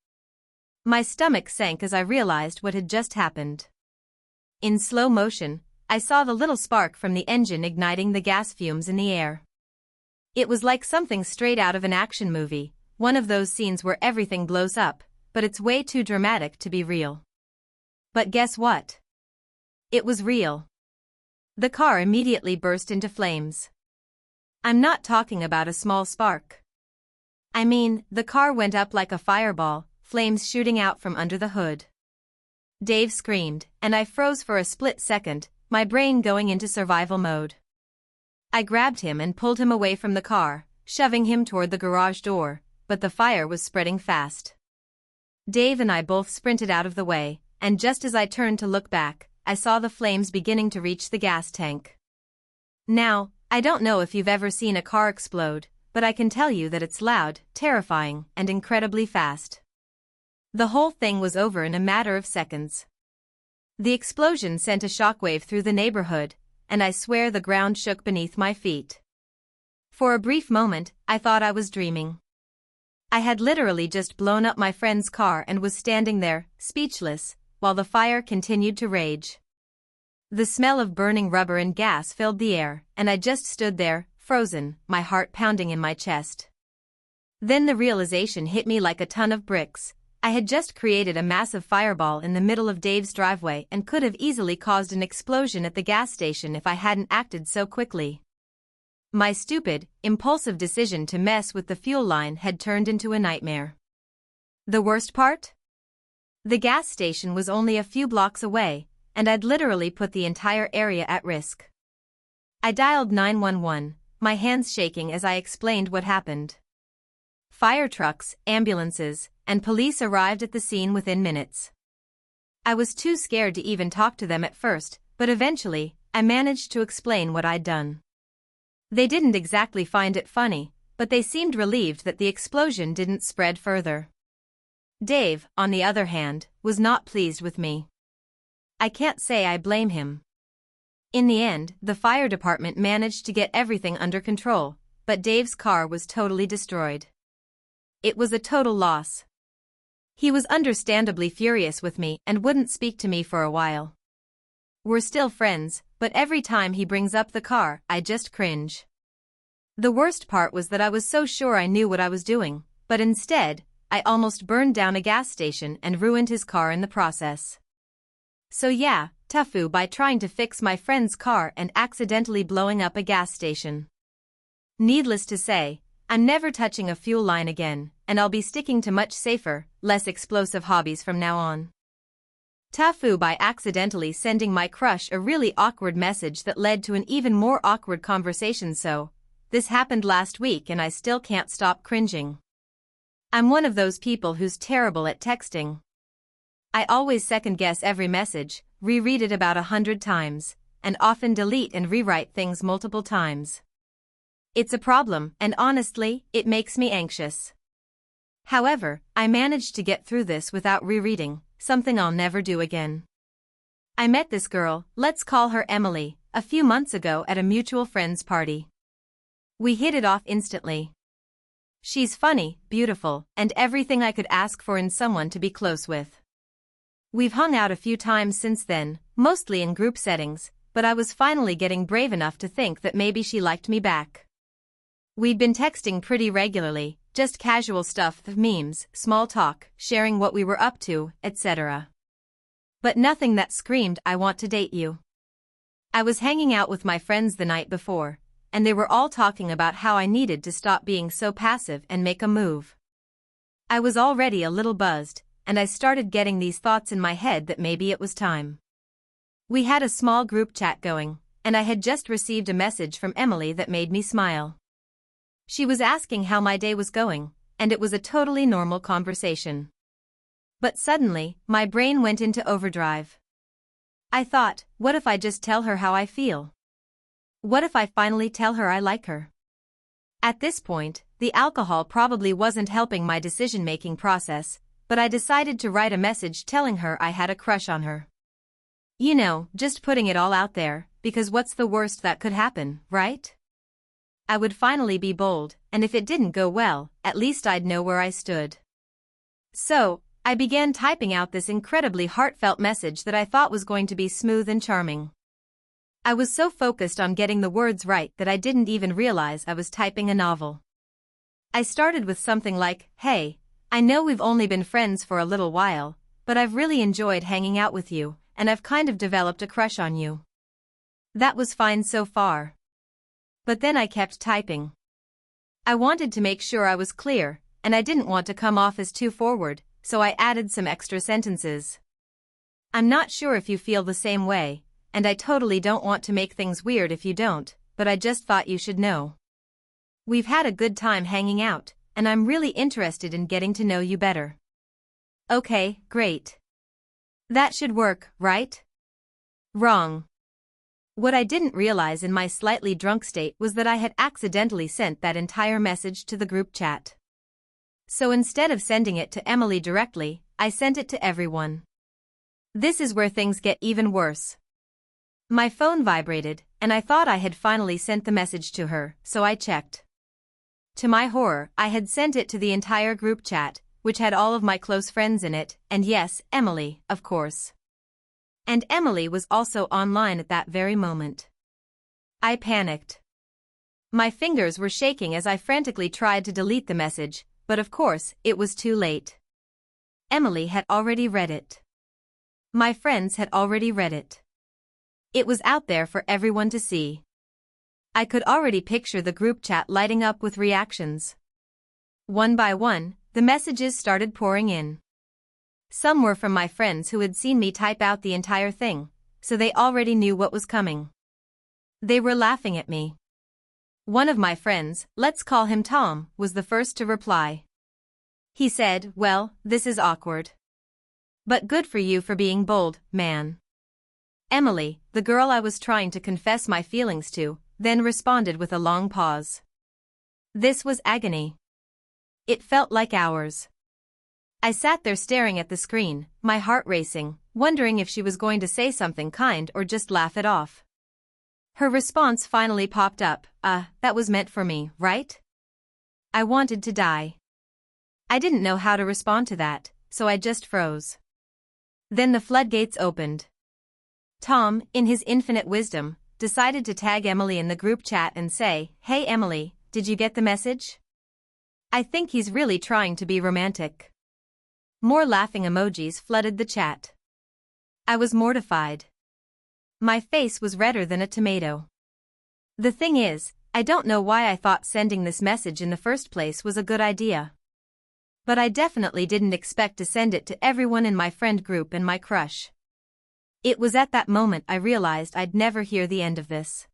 My stomach sank as I realized what had just happened. In slow motion, I saw the little spark from the engine igniting the gas fumes in the air. It was like something straight out of an action movie, one of those scenes where everything blows up, but it's way too dramatic to be real. But guess what? It was real. The car immediately burst into flames. I'm not talking about a small spark. I mean, the car went up like a fireball, flames shooting out from under the hood. Dave screamed, and I froze for a split second, my brain going into survival mode. I grabbed him and pulled him away from the car, shoving him toward the garage door, but the fire was spreading fast. Dave and I both sprinted out of the way, and just as I turned to look back, I saw the flames beginning to reach the gas tank. Now, I don't know if you've ever seen a car explode, but I can tell you that it's loud, terrifying, and incredibly fast. The whole thing was over in a matter of seconds. The explosion sent a shockwave through the neighborhood, and I swear the ground shook beneath my feet. For a brief moment, I thought I was dreaming. I had literally just blown up my friend's car and was standing there, speechless, while the fire continued to rage. The smell of burning rubber and gas filled the air, and I just stood there, frozen, my heart pounding in my chest. Then the realization hit me like a ton of bricks. I had just created a massive fireball in the middle of Dave's driveway and could have easily caused an explosion at the gas station if I hadn't acted so quickly. My stupid, impulsive decision to mess with the fuel line had turned into a nightmare. The worst part? The gas station was only a few blocks away, and I'd literally put the entire area at risk. I dialed 911, my hands shaking as I explained what happened. Fire trucks, ambulances, and police arrived at the scene within minutes. I was too scared to even talk to them at first, but eventually, I managed to explain what I'd done. They didn't exactly find it funny, but they seemed relieved that the explosion didn't spread further. Dave, on the other hand, was not pleased with me. I can't say I blame him. In the end, the fire department managed to get everything under control, but Dave's car was totally destroyed. It was a total loss. He was understandably furious with me and wouldn't speak to me for a while. We're still friends, but every time he brings up the car, I just cringe. The worst part was that I was so sure I knew what I was doing, but instead, I almost burned down a gas station and ruined his car in the process. So yeah, TIFU by trying to fix my friend's car and accidentally blowing up a gas station. Needless to say, I'm never touching a fuel line again, and I'll be sticking to much safer, less explosive hobbies from now on. TIFU by accidentally sending my crush a really awkward message that led to an even more awkward conversation. So, this happened last week and I still can't stop cringing. I'm one of those people who's terrible at texting. I always second-guess every message, reread it about 100 times, and often delete and rewrite things multiple times. It's a problem, and honestly, it makes me anxious. However, I managed to get through this without rereading, something I'll never do again. I met this girl, let's call her Emily, a few months ago at a mutual friend's party. We hit it off instantly. She's funny, beautiful, and everything I could ask for in someone to be close with. We've hung out a few times since then, mostly in group settings, but I was finally getting brave enough to think that maybe she liked me back. We'd been texting pretty regularly, just casual stuff, memes, small talk, sharing what we were up to, etc. But nothing that screamed, I want to date you. I was hanging out with my friends the night before, and they were all talking about how I needed to stop being so passive and make a move. I was already a little buzzed, and I started getting these thoughts in my head that maybe it was time. We had a small group chat going, and I had just received a message from Emily that made me smile. She was asking how my day was going, and it was a totally normal conversation. But suddenly, my brain went into overdrive. I thought, what if I just tell her how I feel? What if I finally tell her I like her? At this point, the alcohol probably wasn't helping my decision-making process, but I decided to write a message telling her I had a crush on her. You know, just putting it all out there, because what's the worst that could happen, right? I would finally be bold, and if it didn't go well, at least I'd know where I stood. So, I began typing out this incredibly heartfelt message that I thought was going to be smooth and charming. I was so focused on getting the words right that I didn't even realize I was typing a novel. I started with something like, "Hey, I know we've only been friends for a little while, but I've really enjoyed hanging out with you, and I've kind of developed a crush on you." That was fine so far. But then I kept typing. I wanted to make sure I was clear, and I didn't want to come off as too forward, so I added some extra sentences. I'm not sure if you feel the same way, and I totally don't want to make things weird if you don't, but I just thought you should know. We've had a good time hanging out, and I'm really interested in getting to know you better. Okay, great. That should work, right? Wrong. What I didn't realize in my slightly drunk state was that I had accidentally sent that entire message to the group chat. So instead of sending it to Emily directly, I sent it to everyone. This is where things get even worse. My phone vibrated, and I thought I had finally sent the message to her, so I checked. To my horror, I had sent it to the entire group chat, which had all of my close friends in it, and yes, Emily, of course. And Emily was also online at that very moment. I panicked. My fingers were shaking as I frantically tried to delete the message, but of course, it was too late. Emily had already read it. My friends had already read it. It was out there for everyone to see. I could already picture the group chat lighting up with reactions. One by one, the messages started pouring in. Some were from my friends who had seen me type out the entire thing, so they already knew what was coming. They were laughing at me. One of my friends, let's call him Tom, was the first to reply. He said, "Well, this is awkward. But good for you for being bold, man." Emily, the girl I was trying to confess my feelings to, then responded with a long pause. This was agony. It felt like hours. I sat there staring at the screen, my heart racing, wondering if she was going to say something kind or just laugh it off. Her response finally popped up, that was meant for me, right? I wanted to die. I didn't know how to respond to that, so I just froze. Then the floodgates opened. Tom, in his infinite wisdom, decided to tag Emily in the group chat and say, "Hey Emily, did you get the message?" I think he's really trying to be romantic. More laughing emojis flooded the chat. I was mortified. My face was redder than a tomato. The thing is, I don't know why I thought sending this message in the first place was a good idea. But I definitely didn't expect to send it to everyone in my friend group and my crush. It was at that moment I realized I'd never hear the end of this.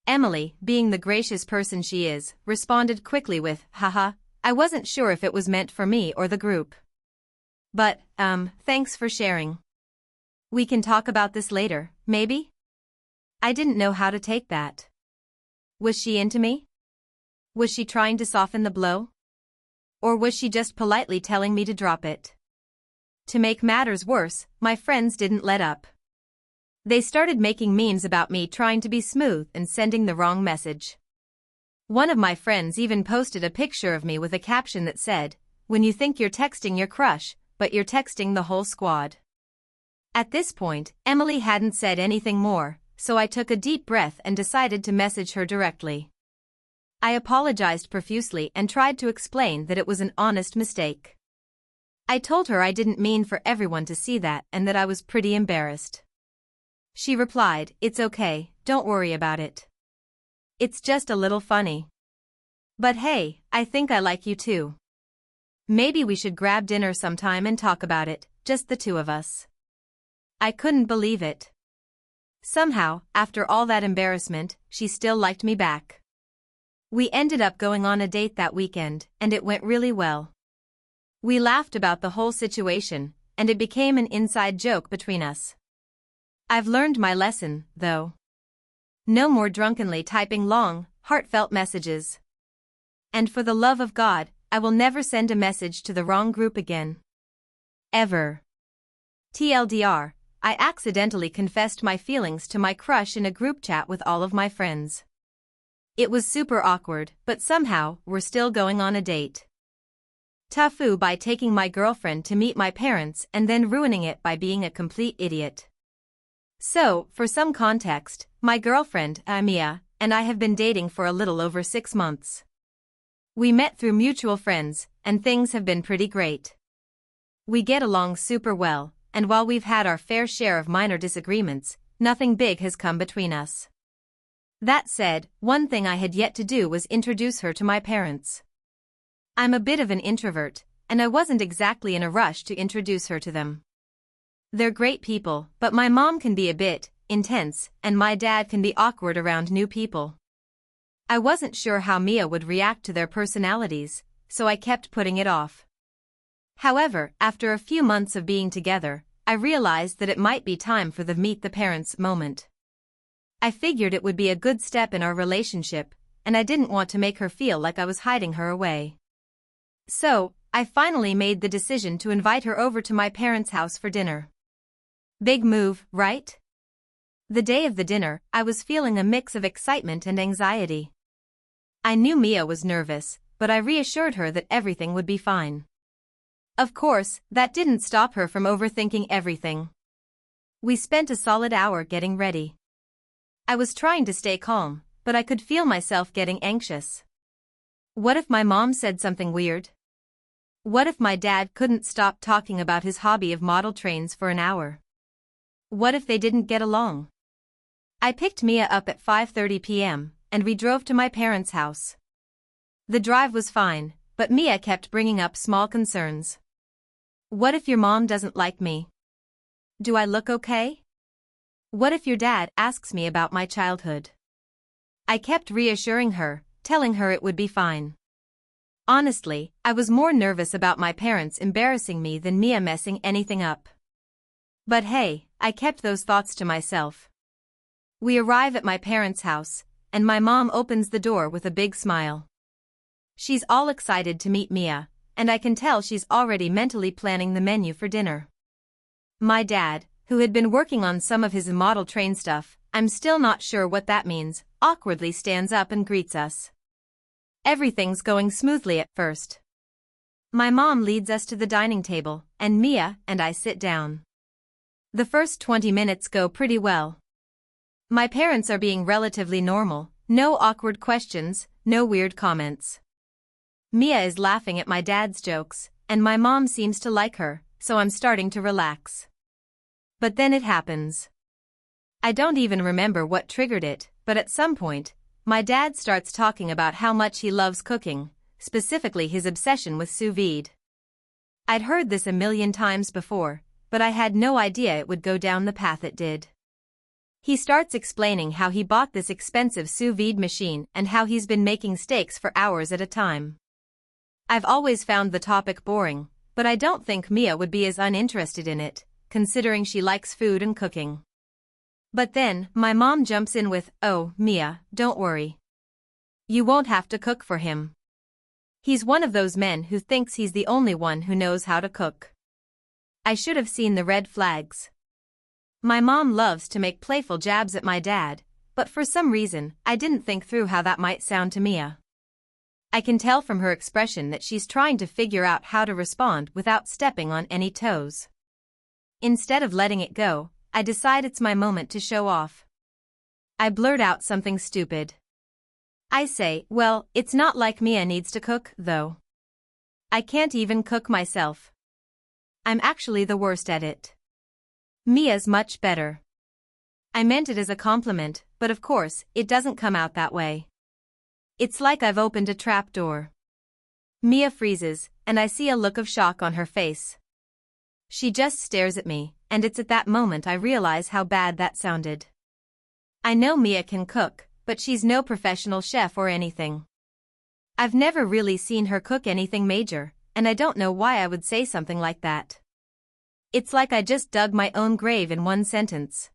Emily, being the gracious person she is, responded quickly with, "Haha, I wasn't sure if it was meant for me or the group. But, thanks for sharing. We can talk about this later, maybe?" I didn't know how to take that. Was she into me? Was she trying to soften the blow? Or was she just politely telling me to drop it? To make matters worse, my friends didn't let up. They started making memes about me trying to be smooth and sending the wrong message. One of my friends even posted a picture of me with a caption that said, "When you think you're texting your crush, but you're texting the whole squad." At this point, Emily hadn't said anything more, so I took a deep breath and decided to message her directly. I apologized profusely and tried to explain that it was an honest mistake. I told her I didn't mean for everyone to see that and that I was pretty embarrassed. She replied, "It's okay, don't worry about it. It's just a little funny. But hey, I think I like you too. Maybe we should grab dinner sometime and talk about it, just the two of us." I couldn't believe it. Somehow, after all that embarrassment, she still liked me back. We ended up going on a date that weekend, and it went really well. We laughed about the whole situation, and it became an inside joke between us. I've learned my lesson, though. No more drunkenly typing long, heartfelt messages. And for the love of God, I will never send a message to the wrong group again. Ever. TLDR, I accidentally confessed my feelings to my crush in a group chat with all of my friends. It was super awkward, but somehow, we're still going on a date. TIFU by taking my girlfriend to meet my parents and then ruining it by being a complete idiot. So, for some context, my girlfriend, Mia, and I have been dating for a little over 6 months. We met through mutual friends, and things have been pretty great. We get along super well, and while we've had our fair share of minor disagreements, nothing big has come between us. That said, one thing I had yet to do was introduce her to my parents. I'm a bit of an introvert, and I wasn't exactly in a rush to introduce her to them. They're great people, but my mom can be a bit intense, and my dad can be awkward around new people. I wasn't sure how Mia would react to their personalities, so I kept putting it off. However, after a few months of being together, I realized that it might be time for the meet the parents moment. I figured it would be a good step in our relationship, and I didn't want to make her feel like I was hiding her away. So, I finally made the decision to invite her over to my parents' house for dinner. Big move, right? The day of the dinner, I was feeling a mix of excitement and anxiety. I knew Mia was nervous, but I reassured her that everything would be fine. Of course, that didn't stop her from overthinking everything. We spent a solid hour getting ready. I was trying to stay calm, but I could feel myself getting anxious. What if my mom said something weird? What if my dad couldn't stop talking about his hobby of model trains for an hour? What if they didn't get along? I picked Mia up at 5:30 p.m., and we drove to my parents' house. The drive was fine, but Mia kept bringing up small concerns. What if your mom doesn't like me? Do I look okay? What if your dad asks me about my childhood? I kept reassuring her, telling her it would be fine. Honestly, I was more nervous about my parents embarrassing me than Mia messing anything up. But hey, I kept those thoughts to myself. We arrive at my parents' house, and my mom opens the door with a big smile. She's all excited to meet Mia, and I can tell she's already mentally planning the menu for dinner. My dad, who had been working on some of his model train stuff, I'm still not sure what that means, awkwardly stands up and greets us. Everything's going smoothly at first. My mom leads us to the dining table, and Mia and I sit down. The first 20 minutes go pretty well. My parents are being relatively normal, no awkward questions, no weird comments. Mia is laughing at my dad's jokes, and my mom seems to like her, so I'm starting to relax. But then it happens. I don't even remember what triggered it, but at some point, my dad starts talking about how much he loves cooking, specifically his obsession with sous vide. I'd heard this a million times before, but I had no idea it would go down the path it did. He starts explaining how he bought this expensive sous vide machine and how he's been making steaks for hours at a time. I've always found the topic boring, but I don't think Mia would be as uninterested in it, considering she likes food and cooking. But then, my mom jumps in with, "Oh, Mia, don't worry. You won't have to cook for him. He's one of those men who thinks he's the only one who knows how to cook." I should have seen the red flags. My mom loves to make playful jabs at my dad, but for some reason, I didn't think through how that might sound to Mia. I can tell from her expression that she's trying to figure out how to respond without stepping on any toes. Instead of letting it go, I decide it's my moment to show off. I blurt out something stupid. I say, "Well, it's not like Mia needs to cook, though. I can't even cook myself. I'm actually the worst at it. Mia's much better." I meant it as a compliment, but of course, it doesn't come out that way. It's like I've opened a trapdoor. Mia freezes, and I see a look of shock on her face. She just stares at me, and it's at that moment I realize how bad that sounded. I know Mia can cook, but she's no professional chef or anything. I've never really seen her cook anything major, and I don't know why I would say something like that. It's like I just dug my own grave in one sentence.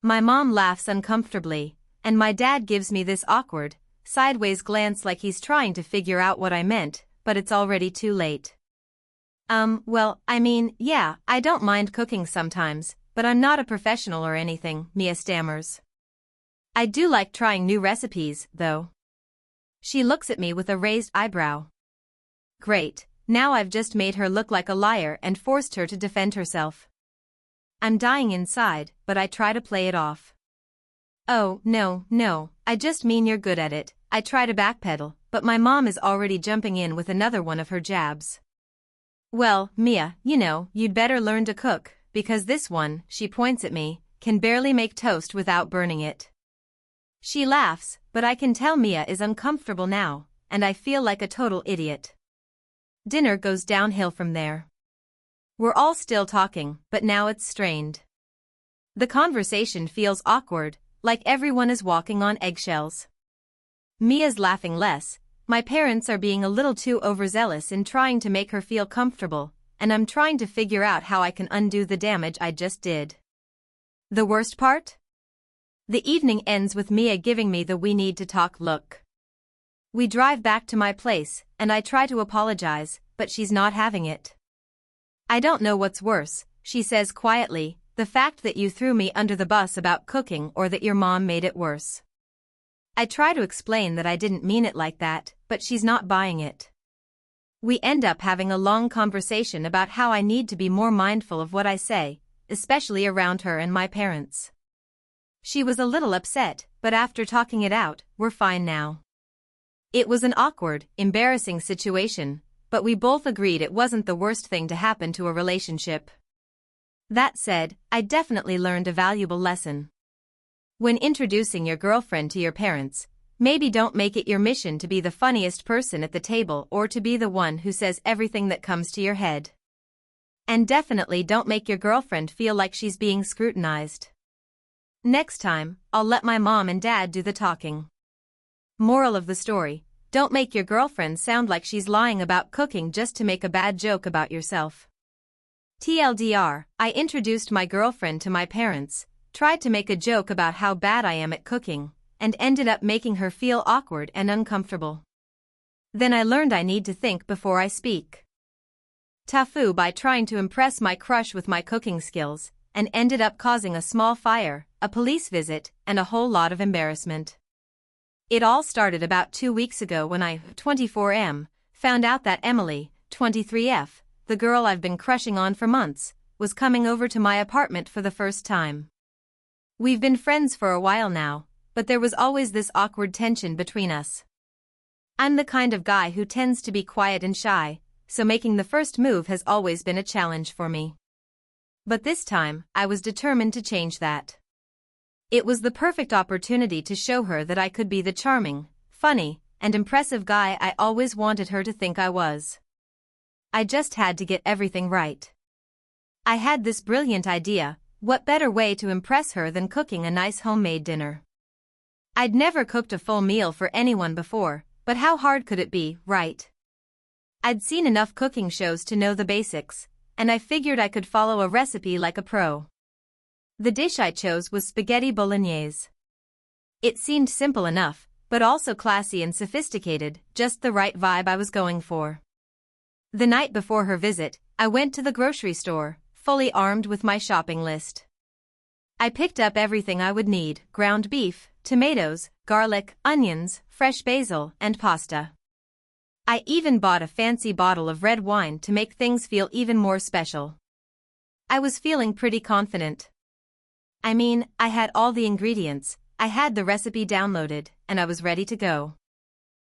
My mom laughs uncomfortably, and my dad gives me this awkward, sideways glance like he's trying to figure out what I meant, but it's already too late. Well, I mean, yeah, I don't mind cooking sometimes, but I'm not a professional or anything, Mia stammers. I do like trying new recipes, though. She looks at me with a raised eyebrow. Great, now I've just made her look like a liar and forced her to defend herself. I'm dying inside, but I try to play it off. "Oh, no, I just mean you're good at it." I try to backpedal, but my mom is already jumping in with another one of her jabs. "Well, Mia, you'd better learn to cook, because this one," she points at me, "can barely make toast without burning it." She laughs, but I can tell Mia is uncomfortable now, and I feel like a total idiot. Dinner goes downhill from there. We're all still talking, but now it's strained. The conversation feels awkward, like everyone is walking on eggshells. Mia's laughing less. My parents are being a little too overzealous in trying to make her feel comfortable, and I'm trying to figure out how I can undo the damage I just did. The worst part? The evening ends with Mia giving me the "we need to talk" look. We drive back to my place, and I try to apologize, but she's not having it. "I don't know what's worse," she says quietly, "the fact that you threw me under the bus about cooking or that your mom made it worse." I try to explain that I didn't mean it like that, but she's not buying it. We end up having a long conversation about how I need to be more mindful of what I say, especially around her and my parents. She was a little upset, but after talking it out, we're fine now. It was an awkward, embarrassing situation, but we both agreed it wasn't the worst thing to happen to a relationship. That said, I definitely learned a valuable lesson. When introducing your girlfriend to your parents, maybe don't make it your mission to be the funniest person at the table or to be the one who says everything that comes to your head. And definitely don't make your girlfriend feel like she's being scrutinized. Next time, I'll let my mom and dad do the talking. Moral of the story: don't make your girlfriend sound like she's lying about cooking just to make a bad joke about yourself. TLDR, I introduced my girlfriend to my parents, tried to make a joke about how bad I am at cooking, and ended up making her feel awkward and uncomfortable. Then I learned I need to think before I speak. TIFU by trying to impress my crush with my cooking skills, and ended up causing a small fire, a police visit, and a whole lot of embarrassment. It all started about 2 weeks ago when I, 24M, found out that Emily, 23F, the girl I've been crushing on for months, was coming over to my apartment for the first time. We've been friends for a while now, but there was always this awkward tension between us. I'm the kind of guy who tends to be quiet and shy, so making the first move has always been a challenge for me. But this time, I was determined to change that. It was the perfect opportunity to show her that I could be the charming, funny, and impressive guy I always wanted her to think I was. I just had to get everything right. I had this brilliant idea: what better way to impress her than cooking a nice homemade dinner? I'd never cooked a full meal for anyone before, but how hard could it be, right? I'd seen enough cooking shows to know the basics, and I figured I could follow a recipe like a pro. The dish I chose was spaghetti bolognese. It seemed simple enough, but also classy and sophisticated, just the right vibe I was going for. The night before her visit, I went to the grocery store, fully armed with my shopping list. I picked up everything I would need: ground beef, tomatoes, garlic, onions, fresh basil, and pasta. I even bought a fancy bottle of red wine to make things feel even more special. I was feeling pretty confident. I mean, I had all the ingredients, I had the recipe downloaded, and I was ready to go.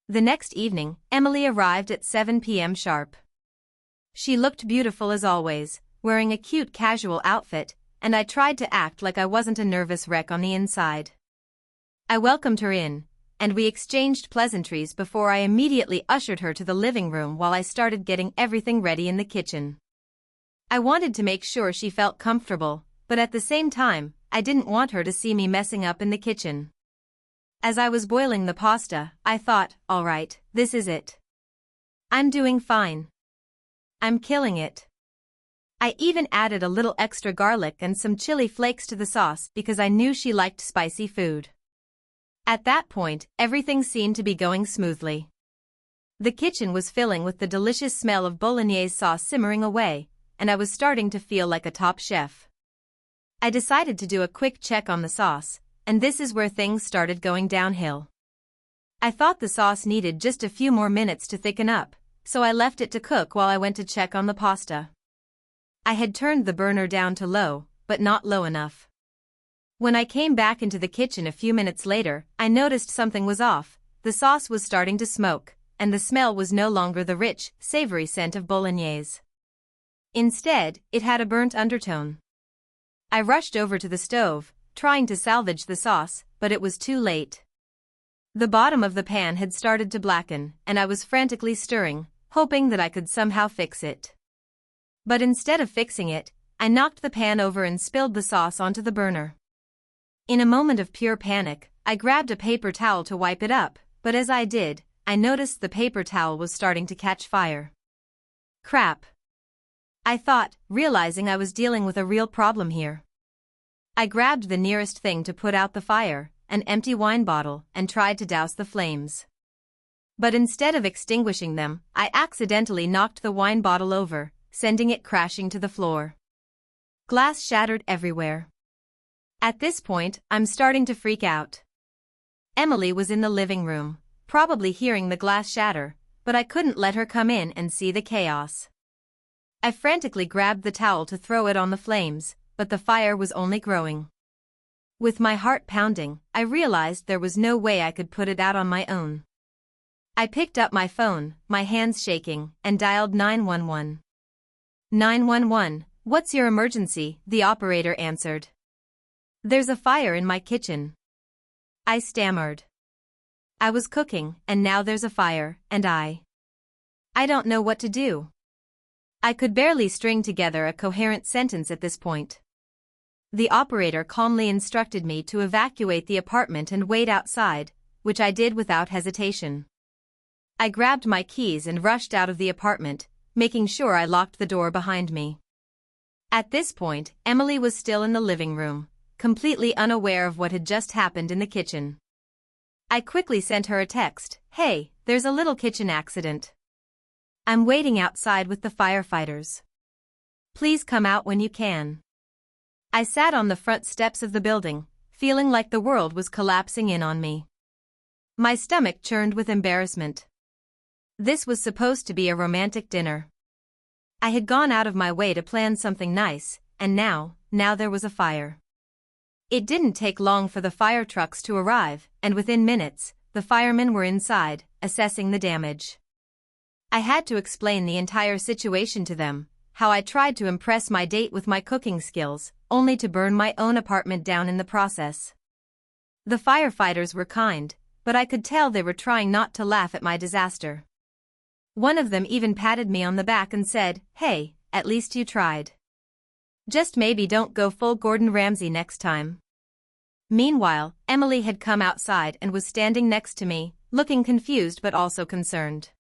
The next evening, Emily arrived at 7 p.m. sharp. She looked beautiful as always, wearing a cute casual outfit, and I tried to act like I wasn't a nervous wreck on the inside. I welcomed her in, and we exchanged pleasantries before I immediately ushered her to the living room while I started getting everything ready in the kitchen. I wanted to make sure she felt comfortable, but at the same time, I didn't want her to see me messing up in the kitchen. As I was boiling the pasta, I thought, all right, this is it. I'm doing fine. I'm killing it. I even added a little extra garlic and some chili flakes to the sauce because I knew she liked spicy food. At that point, everything seemed to be going smoothly. The kitchen was filling with the delicious smell of bolognese sauce simmering away, and I was starting to feel like a top chef. I decided to do a quick check on the sauce, and this is where things started going downhill. I thought the sauce needed just a few more minutes to thicken up, so I left it to cook while I went to check on the pasta. I had turned the burner down to low, but not low enough. When I came back into the kitchen a few minutes later, I noticed something was off. The sauce was starting to smoke, and the smell was no longer the rich, savory scent of bolognese. Instead, it had a burnt undertone. I rushed over to the stove, trying to salvage the sauce, but it was too late. The bottom of the pan had started to blacken, and I was frantically stirring, hoping that I could somehow fix it. But instead of fixing it, I knocked the pan over and spilled the sauce onto the burner. In a moment of pure panic, I grabbed a paper towel to wipe it up, but as I did, I noticed the paper towel was starting to catch fire. Crap! I thought, realizing I was dealing with a real problem here. I grabbed the nearest thing to put out the fire, an empty wine bottle, and tried to douse the flames. But instead of extinguishing them, I accidentally knocked the wine bottle over, sending it crashing to the floor. Glass shattered everywhere. At this point, I'm starting to freak out. Emily was in the living room, probably hearing the glass shatter, but I couldn't let her come in and see the chaos. I frantically grabbed the towel to throw it on the flames, but the fire was only growing. With my heart pounding, I realized there was no way I could put it out on my own. I picked up my phone, my hands shaking, and dialed 911. 911, what's your emergency? The operator answered. There's a fire in my kitchen. I stammered. I was cooking, and now there's a fire, and I don't know what to do. I could barely string together a coherent sentence at this point. The operator calmly instructed me to evacuate the apartment and wait outside, which I did without hesitation. I grabbed my keys and rushed out of the apartment, making sure I locked the door behind me. At this point, Emily was still in the living room, completely unaware of what had just happened in the kitchen. I quickly sent her a text, "Hey, there's a little kitchen accident. I'm waiting outside with the firefighters. Please come out when you can." I sat on the front steps of the building, feeling like the world was collapsing in on me. My stomach churned with embarrassment. This was supposed to be a romantic dinner. I had gone out of my way to plan something nice, and now there was a fire. It didn't take long for the fire trucks to arrive, and within minutes, the firemen were inside, assessing the damage. I had to explain the entire situation to them, how I tried to impress my date with my cooking skills, only to burn my own apartment down in the process. The firefighters were kind, but I could tell they were trying not to laugh at my disaster. One of them even patted me on the back and said, "Hey, at least you tried. Just maybe don't go full Gordon Ramsay next time." Meanwhile, Emily had come outside and was standing next to me, looking confused but also concerned.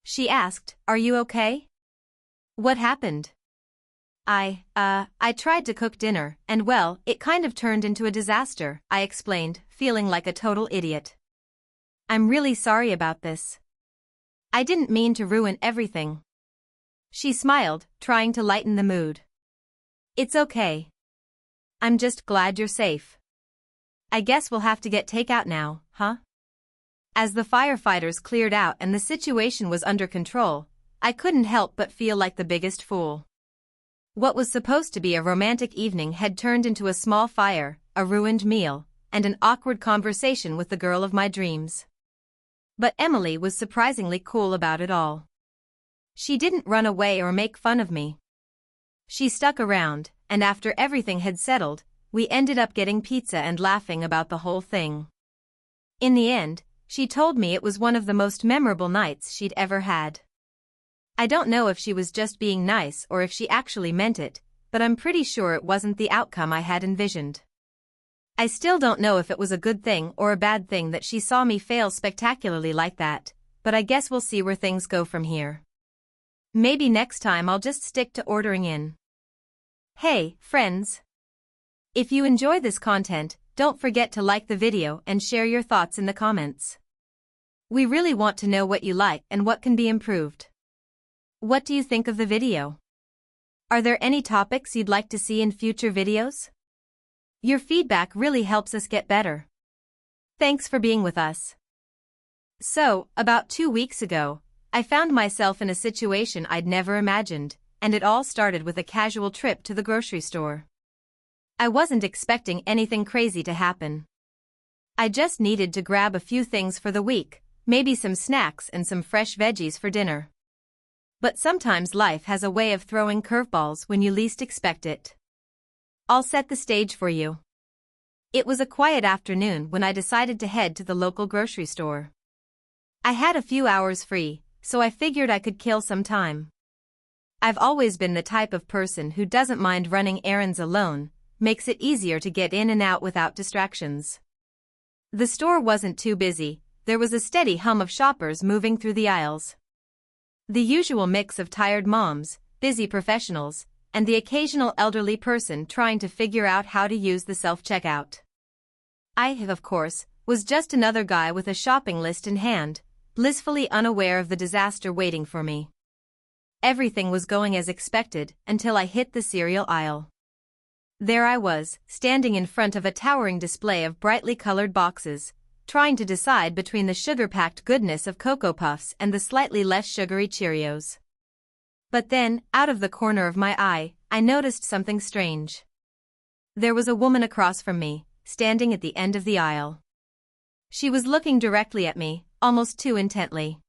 She asked, "Are you okay? What happened?" I tried to cook dinner, and well, it kind of turned into a disaster," I explained, feeling like a total idiot. "I'm really sorry about this. I didn't mean to ruin everything." She smiled, trying to lighten the mood. "It's okay. I'm just glad you're safe. I guess we'll have to get takeout now, huh?" As the firefighters cleared out and the situation was under control, I couldn't help but feel like the biggest fool. What was supposed to be a romantic evening had turned into a small fire, a ruined meal, and an awkward conversation with the girl of my dreams. But Emily was surprisingly cool about it all. She didn't run away or make fun of me. She stuck around, and after everything had settled, we ended up getting pizza and laughing about the whole thing. In the end, she told me it was one of the most memorable nights she'd ever had. I don't know if she was just being nice or if she actually meant it, but I'm pretty sure it wasn't the outcome I had envisioned. I still don't know if it was a good thing or a bad thing that she saw me fail spectacularly like that, but I guess we'll see where things go from here. Maybe next time I'll just stick to ordering in. Hey, friends! If you enjoy this content, don't forget to like the video and share your thoughts in the comments. We really want to know what you like and what can be improved. What do you think of the video? Are there any topics you'd like to see in future videos? Your feedback really helps us get better. Thanks for being with us. So, about 2 weeks ago, I found myself in a situation I'd never imagined, and it all started with a casual trip to the grocery store. I wasn't expecting anything crazy to happen. I just needed to grab a few things for the week, maybe some snacks and some fresh veggies for dinner. But sometimes life has a way of throwing curveballs when you least expect it. I'll set the stage for you. It was a quiet afternoon when I decided to head to the local grocery store. I had a few hours free, so I figured I could kill some time. I've always been the type of person who doesn't mind running errands alone, makes it easier to get in and out without distractions. The store wasn't too busy, there was a steady hum of shoppers moving through the aisles. The usual mix of tired moms, busy professionals, and the occasional elderly person trying to figure out how to use the self-checkout. I, of course, was just another guy with a shopping list in hand, blissfully unaware of the disaster waiting for me. Everything was going as expected until I hit the cereal aisle. There I was, standing in front of a towering display of brightly colored boxes, trying to decide between the sugar-packed goodness of Cocoa Puffs and the slightly less sugary Cheerios. But then, out of the corner of my eye, I noticed something strange. There was a woman across from me, standing at the end of the aisle. She was looking directly at me, almost too intently.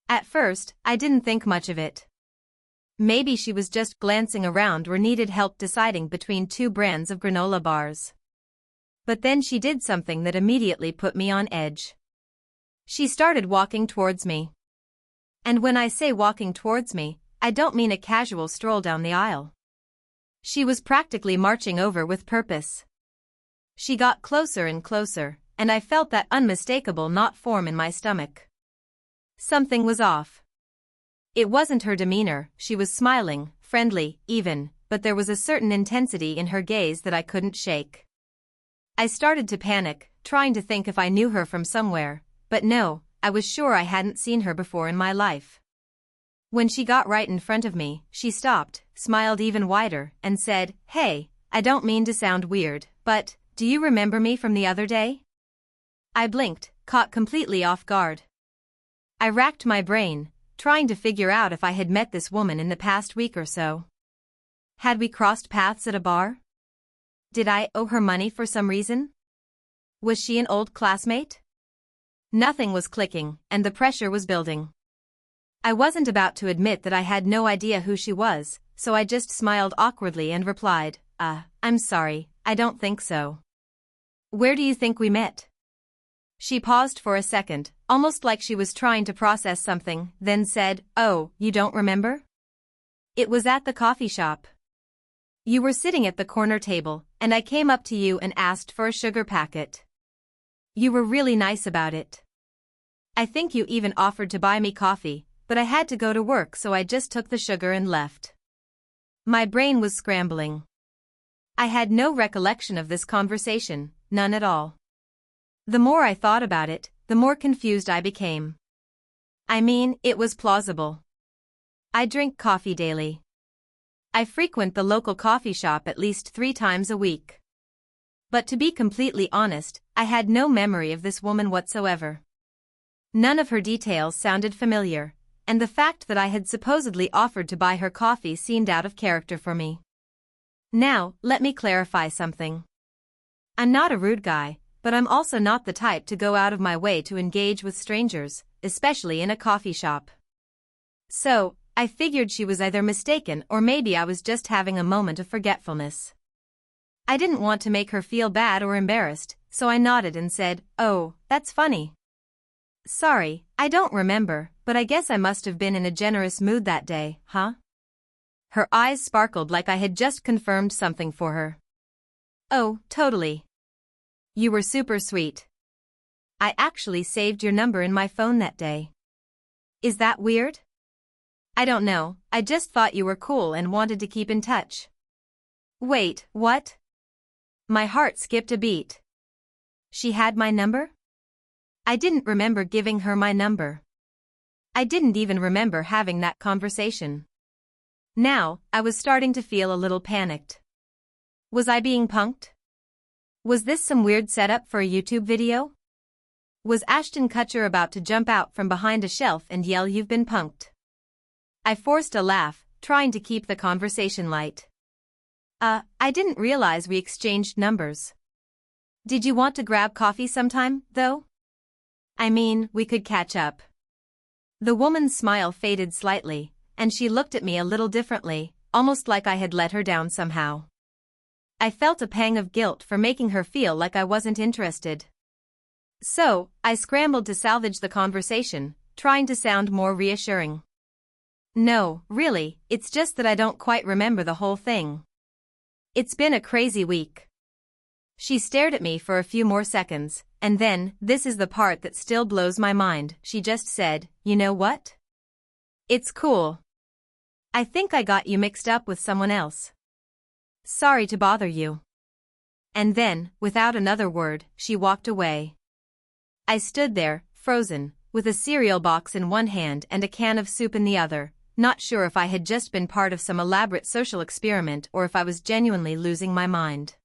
At first, I didn't think much of it. Maybe she was just glancing around or needed help deciding between two brands of granola bars. But then she did something that immediately put me on edge. She started walking towards me. And when I say walking towards me, I don't mean a casual stroll down the aisle. She was practically marching over with purpose. She got closer and closer, and I felt that unmistakable knot form in my stomach. Something was off. It wasn't her demeanor, she was smiling, friendly, even, but there was a certain intensity in her gaze that I couldn't shake. I started to panic, trying to think if I knew her from somewhere, but no, I was sure I hadn't seen her before in my life. When she got right in front of me, she stopped, smiled even wider, and said, "Hey, I don't mean to sound weird, but, do you remember me from the other day?" I blinked, caught completely off guard. I racked my brain, trying to figure out if I had met this woman in the past week or so. Had we crossed paths at a bar? Did I owe her money for some reason? Was she an old classmate? Nothing was clicking, and the pressure was building. I wasn't about to admit that I had no idea who she was, so I just smiled awkwardly and replied, I'm sorry, I don't think so. Where do you think we met?" She paused for a second, almost like she was trying to process something, then said, "Oh, you don't remember? It was at the coffee shop. You were sitting at the corner table, and I came up to you and asked for a sugar packet. You were really nice about it. I think you even offered to buy me coffee, but I had to go to work so I just took the sugar and left." My brain was scrambling. I had no recollection of this conversation, none at all. The more I thought about it, the more confused I became. I mean, it was plausible. I drink coffee daily. I frequent the local coffee shop at least 3 times a week. But to be completely honest, I had no memory of this woman whatsoever. None of her details sounded familiar, and the fact that I had supposedly offered to buy her coffee seemed out of character for me. Now, let me clarify something. I'm not a rude guy, but I'm also not the type to go out of my way to engage with strangers, especially in a coffee shop. So, I figured she was either mistaken or maybe I was just having a moment of forgetfulness. I didn't want to make her feel bad or embarrassed, so I nodded and said, "Oh, that's funny. Sorry, I don't remember, but I guess I must have been in a generous mood that day, huh?" Her eyes sparkled like I had just confirmed something for her. "Oh, totally. You were super sweet. I actually saved your number in my phone that day. Is that weird? I don't know, I just thought you were cool and wanted to keep in touch." Wait, what? My heart skipped a beat. She had my number? I didn't remember giving her my number. I didn't even remember having that conversation. Now, I was starting to feel a little panicked. Was I being punked? Was this some weird setup for a YouTube video? Was Ashton Kutcher about to jump out from behind a shelf and yell, "You've been punked"? I forced a laugh, trying to keep the conversation light. I didn't realize we exchanged numbers. Did you want to grab coffee sometime, though? I mean, we could catch up." The woman's smile faded slightly, and she looked at me a little differently, almost like I had let her down somehow. I felt a pang of guilt for making her feel like I wasn't interested. So, I scrambled to salvage the conversation, trying to sound more reassuring. "No, really, it's just that I don't quite remember the whole thing. It's been a crazy week." She stared at me for a few more seconds, and then, this is the part that still blows my mind, she just said, "You know what? It's cool. I think I got you mixed up with someone else. Sorry to bother you." And then, without another word, she walked away. I stood there, frozen, with a cereal box in one hand and a can of soup in the other, not sure if I had just been part of some elaborate social experiment or if I was genuinely losing my mind.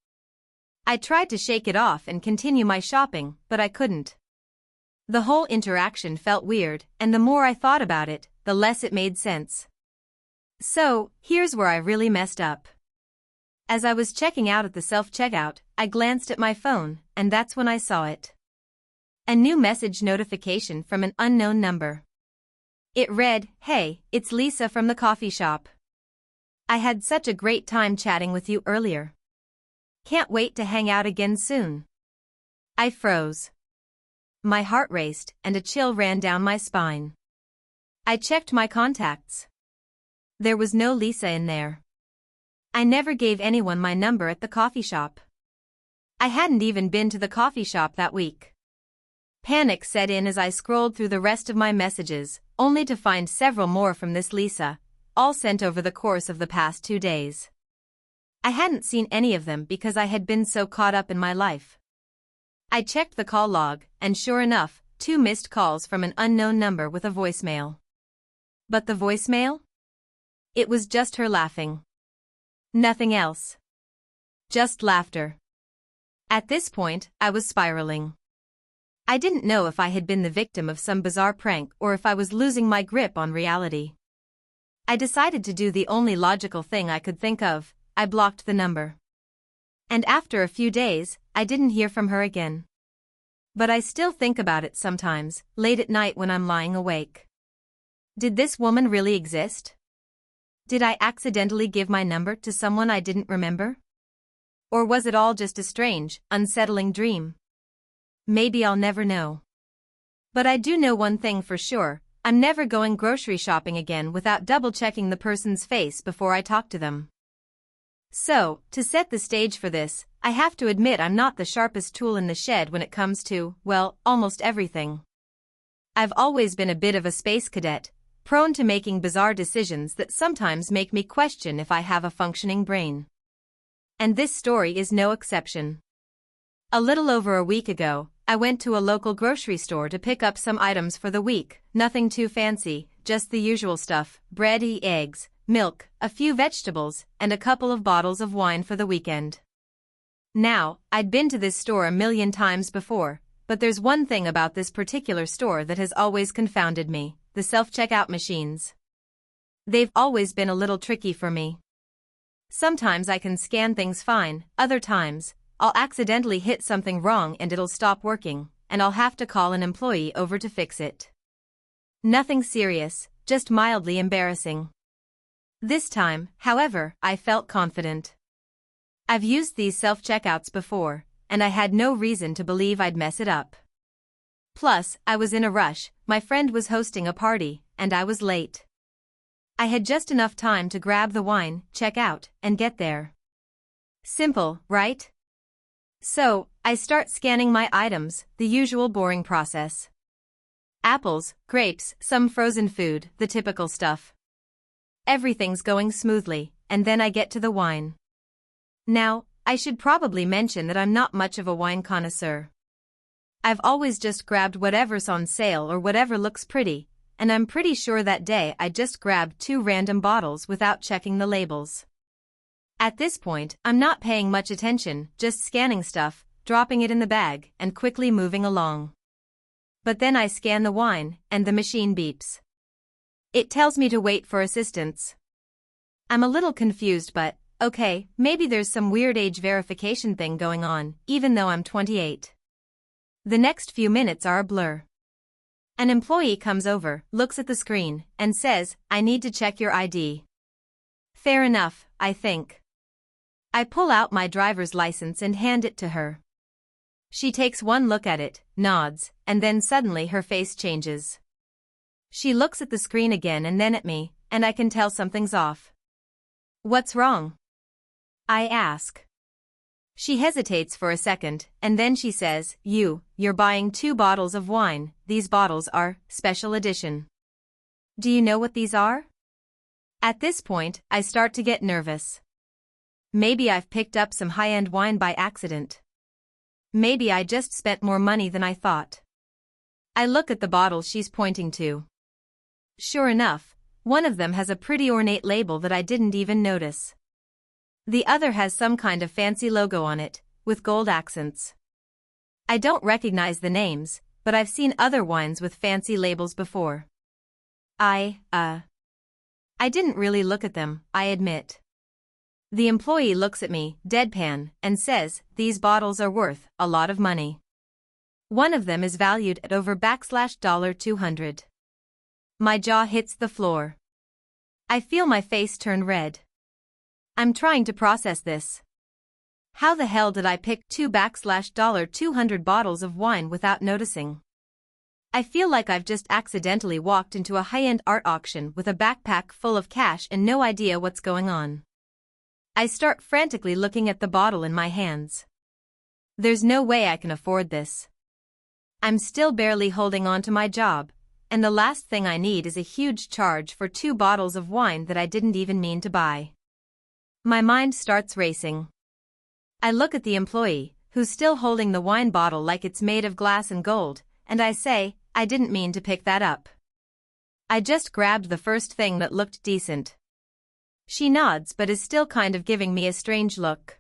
I tried to shake it off and continue my shopping, but I couldn't. The whole interaction felt weird, and the more I thought about it, the less it made sense. So, here's where I really messed up. As I was checking out at the self-checkout, I glanced at my phone, and that's when I saw it. A new message notification from an unknown number. It read, "Hey, it's Lisa from the coffee shop. I had such a great time chatting with you earlier. Can't wait to hang out again soon." I froze. My heart raced and a chill ran down my spine. I checked my contacts. There was no Lisa in there. I never gave anyone my number at the coffee shop. I hadn't even been to the coffee shop that week. Panic set in as I scrolled through the rest of my messages, only to find several more from this Lisa, all sent over the course of the past 2 days. I hadn't seen any of them because I had been so caught up in my life. I checked the call log, and sure enough, 2 missed calls from an unknown number with a voicemail. But the voicemail? It was just her laughing. Nothing else. Just laughter. At this point, I was spiraling. I didn't know if I had been the victim of some bizarre prank or if I was losing my grip on reality. I decided to do the only logical thing I could think of. I blocked the number. And after a few days, I didn't hear from her again. But I still think about it sometimes, late at night when I'm lying awake. Did this woman really exist? Did I accidentally give my number to someone I didn't remember? Or was it all just a strange, unsettling dream? Maybe I'll never know. But I do know one thing for sure: I'm never going grocery shopping again without double-checking the person's face before I talk to them. So, to set the stage for this, I have to admit I'm not the sharpest tool in the shed when it comes to, well, almost everything. I've always been a bit of a space cadet, prone to making bizarre decisions that sometimes make me question if I have a functioning brain. And this story is no exception. A little over a week ago, I went to a local grocery store to pick up some items for the week, nothing too fancy, just the usual stuff: bread, eggs, milk, a few vegetables, and a couple of bottles of wine for the weekend. Now, I'd been to this store a million times before, but there's one thing about this particular store that has always confounded me: the self-checkout machines. They've always been a little tricky for me. Sometimes I can scan things fine, other times, I'll accidentally hit something wrong and it'll stop working, and I'll have to call an employee over to fix it. Nothing serious, just mildly embarrassing. This time, however, I felt confident. I've used these self-checkouts before, and I had no reason to believe I'd mess it up. Plus, I was in a rush, my friend was hosting a party, and I was late. I had just enough time to grab the wine, check out, and get there. Simple, right? So, I start scanning my items, the usual boring process. Apples, grapes, some frozen food, the typical stuff. Everything's going smoothly, and then I get to the wine. Now, I should probably mention that I'm not much of a wine connoisseur. I've always just grabbed whatever's on sale or whatever looks pretty, and I'm pretty sure that day I just grabbed 2 random bottles without checking the labels. At this point, I'm not paying much attention, just scanning stuff, dropping it in the bag, and quickly moving along. But then I scan the wine, and the machine beeps. It tells me to wait for assistance. I'm a little confused, but, okay, maybe there's some weird age verification thing going on, even though I'm 28. The next few minutes are a blur. An employee comes over, looks at the screen, and says, "I need to check your ID." Fair enough, I think. I pull out my driver's license and hand it to her. She takes one look at it, nods, and then suddenly her face changes. She looks at the screen again and then at me, and I can tell something's off. "What's wrong?" I ask. She hesitates for a second, and then she says, You're buying 2 bottles of wine. These bottles are special edition. Do you know what these are?" At this point, I start to get nervous. Maybe I've picked up some high-end wine by accident. Maybe I just spent more money than I thought. I look at the bottle she's pointing to. Sure enough, one of them has a pretty ornate label that I didn't even notice. The other has some kind of fancy logo on it, with gold accents. I don't recognize the names, but I've seen other wines with fancy labels before. I didn't really look at them, I admit. The employee looks at me, deadpan, and says, "These bottles are worth a lot of money." One of them is valued at over $200. My jaw hits the floor. I feel my face turn red. I'm trying to process this. How the hell did I pick $200 bottles of wine without noticing? I feel like I've just accidentally walked into a high-end art auction with a backpack full of cash and no idea what's going on. I start frantically looking at the bottle in my hands. There's no way I can afford this. I'm still barely holding on to my job, and the last thing I need is a huge charge for 2 bottles of wine that I didn't even mean to buy. My mind starts racing. I look at the employee, who's still holding the wine bottle like it's made of glass and gold, and I say, I didn't mean to pick that up. I just grabbed the first thing that looked decent. She nods but is still kind of giving me a strange look.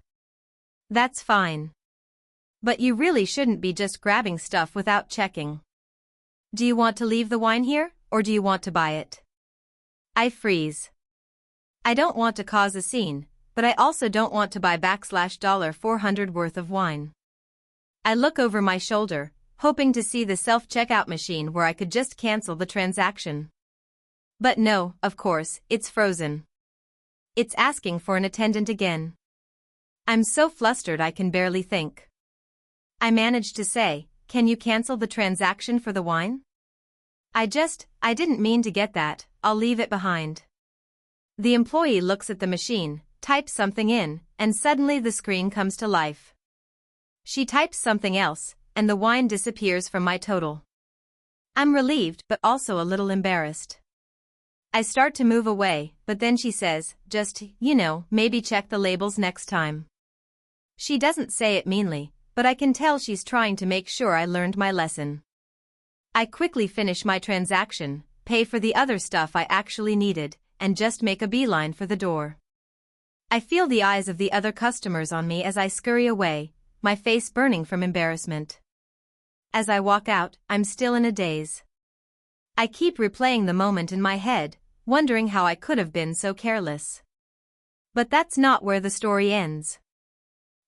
That's fine. But you really shouldn't be just grabbing stuff without checking. Do you want to leave the wine here, or do you want to buy it? I freeze. I don't want to cause a scene, but I also don't want to buy $400 worth of wine. I look over my shoulder, hoping to see the self-checkout machine where I could just cancel the transaction. But no, of course, it's frozen. It's asking for an attendant again. I'm so flustered I can barely think. I manage to say, can you cancel the transaction for the wine? I didn't mean to get that, I'll leave it behind. The employee looks at the machine, types something in, and suddenly the screen comes to life. She types something else, and the wine disappears from my total. I'm relieved but also a little embarrassed. I start to move away, but then she says, just, maybe check the labels next time. She doesn't say it meanly, but I can tell she's trying to make sure I learned my lesson. I quickly finish my transaction, pay for the other stuff I actually needed, and just make a beeline for the door. I feel the eyes of the other customers on me as I scurry away, my face burning from embarrassment. As I walk out, I'm still in a daze. I keep replaying the moment in my head, wondering how I could have been so careless. But that's not where the story ends.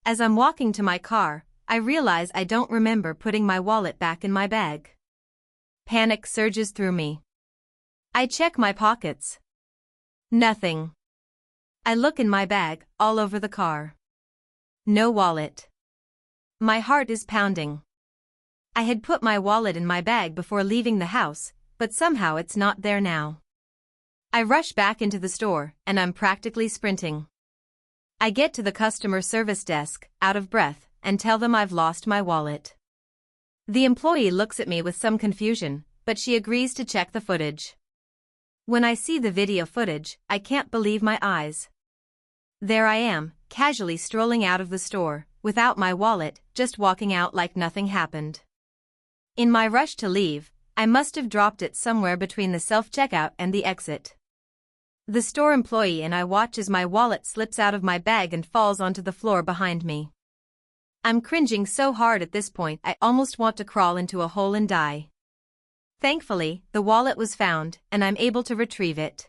As I'm walking to my car, I realize I don't remember putting my wallet back in my bag. Panic surges through me. I check my pockets. Nothing. I look in my bag, all over the car. No wallet. My heart is pounding. I had put my wallet in my bag before leaving the house, but somehow it's not there now. I rush back into the store, and I'm practically sprinting. I get to the customer service desk, out of breath, and tell them I've lost my wallet. The employee looks at me with some confusion, but she agrees to check the footage. When I see the video footage, I can't believe my eyes. There I am, casually strolling out of the store, without my wallet, just walking out like nothing happened. In my rush to leave, I must have dropped it somewhere between the self-checkout and the exit. The store employee and I watch as my wallet slips out of my bag and falls onto the floor behind me. I'm cringing so hard at this point I almost want to crawl into a hole and die. Thankfully, the wallet was found, and I'm able to retrieve it.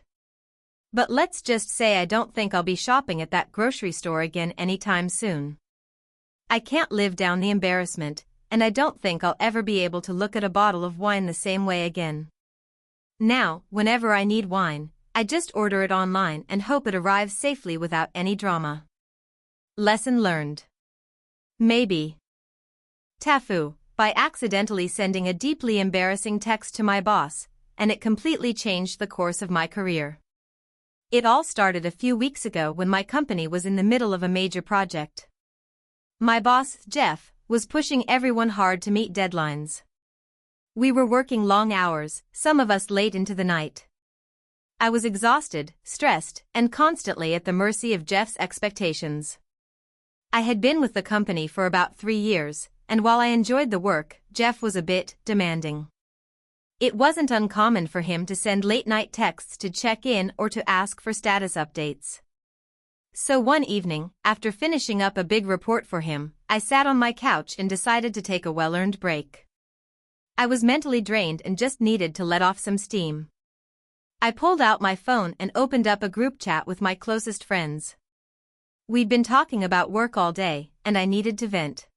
But let's just say I don't think I'll be shopping at that grocery store again anytime soon. I can't live down the embarrassment, and I don't think I'll ever be able to look at a bottle of wine the same way again. Now, whenever I need wine, I just order it online and hope it arrives safely without any drama. Lesson learned. Maybe. TIFU, by accidentally sending a deeply embarrassing text to my boss, and it completely changed the course of my career. It all started a few weeks ago when my company was in the middle of a major project. My boss, Jeff, was pushing everyone hard to meet deadlines. We were working long hours, some of us late into the night. I was exhausted, stressed, and constantly at the mercy of Jeff's expectations. I had been with the company for about 3 years, and while I enjoyed the work, Jeff was a bit demanding. It wasn't uncommon for him to send late-night texts to check in or to ask for status updates. So one evening, after finishing up a big report for him, I sat on my couch and decided to take a well-earned break. I was mentally drained and just needed to let off some steam. I pulled out my phone and opened up a group chat with my closest friends. We'd been talking about work all day, and I needed to vent.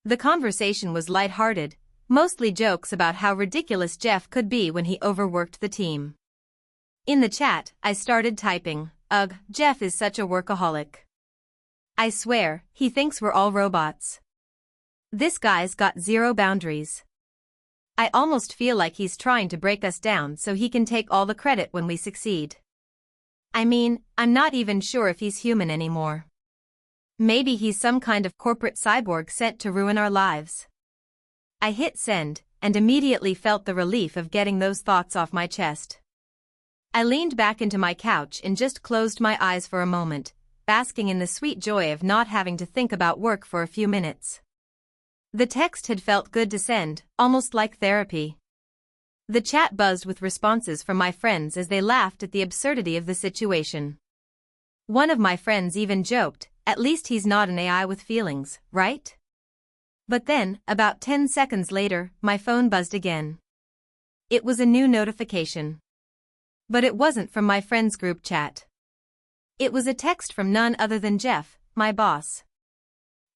The conversation was lighthearted, mostly jokes about how ridiculous Jeff could be when he overworked the team. In the chat, I started typing, "Ugh, Jeff is such a workaholic. I swear, he thinks we're all robots. This guy's got zero boundaries. I almost feel like he's trying to break us down so he can take all the credit when we succeed. I mean, I'm not even sure if he's human anymore. Maybe he's some kind of corporate cyborg sent to ruin our lives." I hit send, and immediately felt the relief of getting those thoughts off my chest. I leaned back into my couch and just closed my eyes for a moment, basking in the sweet joy of not having to think about work for a few minutes. The text had felt good to send, almost like therapy. The chat buzzed with responses from my friends as they laughed at the absurdity of the situation. One of my friends even joked, "At least he's not an AI with feelings, right?" But then, about 10 seconds later, my phone buzzed again. It was a new notification. But it wasn't from my friend's group chat. It was a text from none other than Jeff, my boss.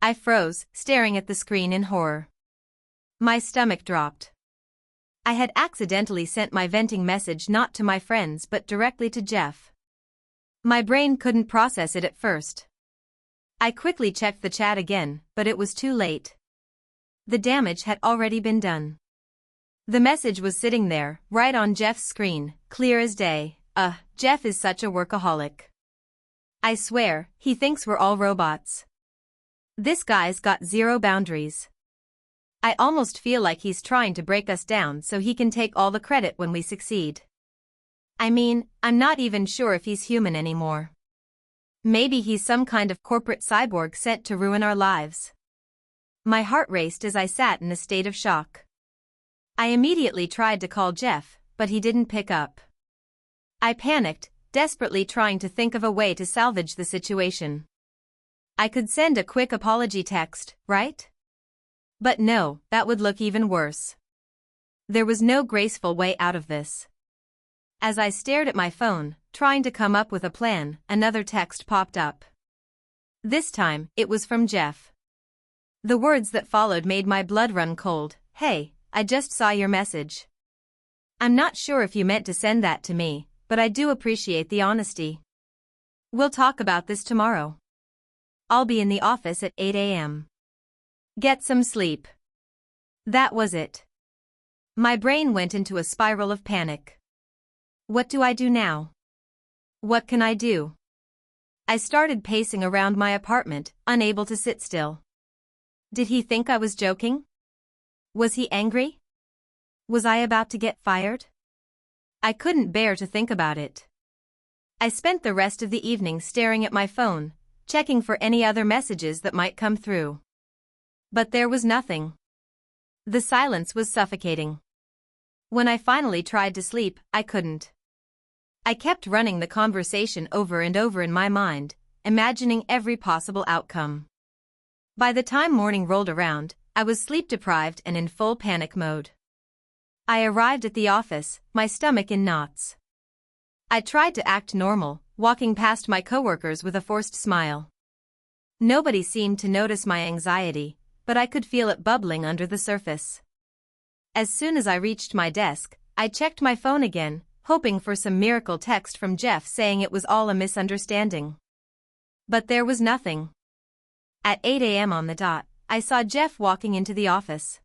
I froze, staring at the screen in horror. My stomach dropped. I had accidentally sent my venting message not to my friends but directly to Jeff. My brain couldn't process it at first. I quickly checked the chat again, but it was too late. The damage had already been done. The message was sitting there, right on Jeff's screen, clear as day. Jeff is such a workaholic. I swear, he thinks we're all robots. This guy's got zero boundaries. I almost feel like he's trying to break us down so he can take all the credit when we succeed. I mean, I'm not even sure if he's human anymore. Maybe he's some kind of corporate cyborg sent to ruin our lives. My heart raced as I sat in a state of shock. I immediately tried to call Jeff, but he didn't pick up. I panicked, desperately trying to think of a way to salvage the situation. I could send a quick apology text, right? But no, that would look even worse. There was no graceful way out of this. As I stared at my phone, trying to come up with a plan, another text popped up. This time, it was from Jeff. The words that followed made my blood run cold. "Hey, I just saw your message. I'm not sure if you meant to send that to me, but I do appreciate the honesty. We'll talk about this tomorrow. I'll be in the office at 8 a.m. Get some sleep." That was it. My brain went into a spiral of panic. What do I do now? What can I do? I started pacing around my apartment, unable to sit still. Did he think I was joking? Was he angry? Was I about to get fired? I couldn't bear to think about it. I spent the rest of the evening staring at my phone, checking for any other messages that might come through. But there was nothing. The silence was suffocating. When I finally tried to sleep, I couldn't. I kept running the conversation over and over in my mind, imagining every possible outcome. By the time morning rolled around, I was sleep-deprived and in full panic mode. I arrived at the office, my stomach in knots. I tried to act normal, walking past my coworkers with a forced smile. Nobody seemed to notice my anxiety, but I could feel it bubbling under the surface. As soon as I reached my desk, I checked my phone again, hoping for some miracle text from Jeff saying it was all a misunderstanding. But there was nothing. At 8 a.m. on the dot, I saw Jeff walking into the office.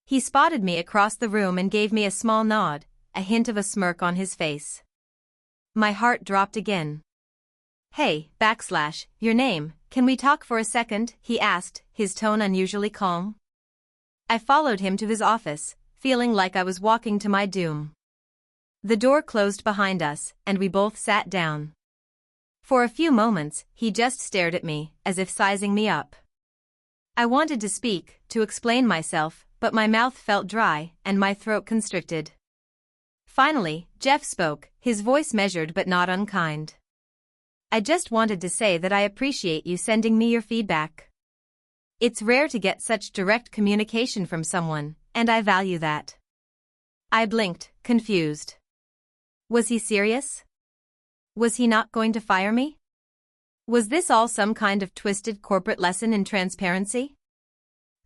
He spotted me across the room and gave me a small nod, a hint of a smirk on his face. My heart dropped again. "Hey, your name, can we talk for a second?" he asked, his tone unusually calm. I followed him to his office, feeling like I was walking to my doom. The door closed behind us, and we both sat down. For a few moments, he just stared at me, as if sizing me up. I wanted to speak, to explain myself, but my mouth felt dry, and my throat constricted. Finally, Jeff spoke, his voice measured but not unkind. "I just wanted to say that I appreciate you sending me your feedback. It's rare to get such direct communication from someone, and I value that." I blinked, confused. Was he serious? Was he not going to fire me? Was this all some kind of twisted corporate lesson in transparency?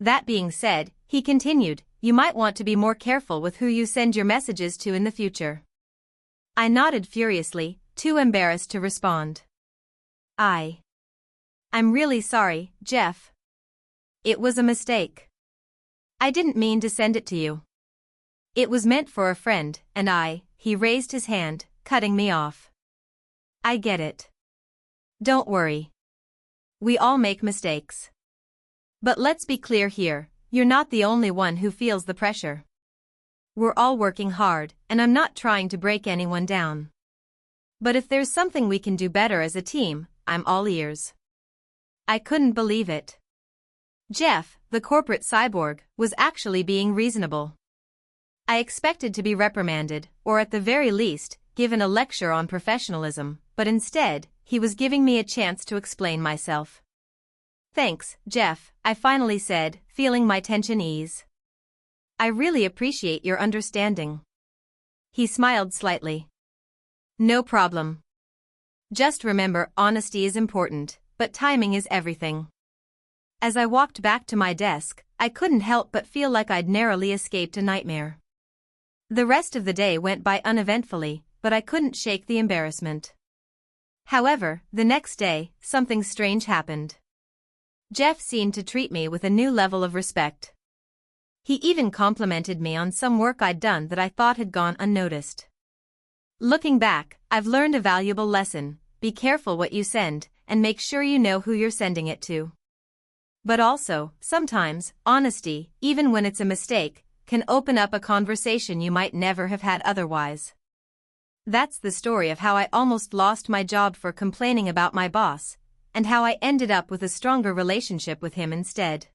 That being said, he continued, you might want to be more careful with who you send your messages to in the future. I nodded furiously, too embarrassed to respond. I'm really sorry, Jeff. It was a mistake. I didn't mean to send it to you. It was meant for a friend, and he raised his hand, cutting me off. I get it. Don't worry. We all make mistakes. But let's be clear here, you're not the only one who feels the pressure. We're all working hard, and I'm not trying to break anyone down. But if there's something we can do better as a team, I'm all ears. I couldn't believe it. Jeff, the corporate cyborg, was actually being reasonable. I expected to be reprimanded, or at the very least, given a lecture on professionalism, but instead, he was giving me a chance to explain myself. Thanks, Jeff, I finally said, feeling my tension ease. I really appreciate your understanding. He smiled slightly. No problem. Just remember, honesty is important, but timing is everything. As I walked back to my desk, I couldn't help but feel like I'd narrowly escaped a nightmare. The rest of the day went by uneventfully, but I couldn't shake the embarrassment. However, the next day, something strange happened. Jeff seemed to treat me with a new level of respect. He even complimented me on some work I'd done that I thought had gone unnoticed. Looking back, I've learned a valuable lesson: be careful what you send, and make sure you know who you're sending it to. But also, sometimes, honesty, even when it's a mistake, can open up a conversation you might never have had otherwise. That's the story of how I almost lost my job for complaining about my boss, and how I ended up with a stronger relationship with him instead.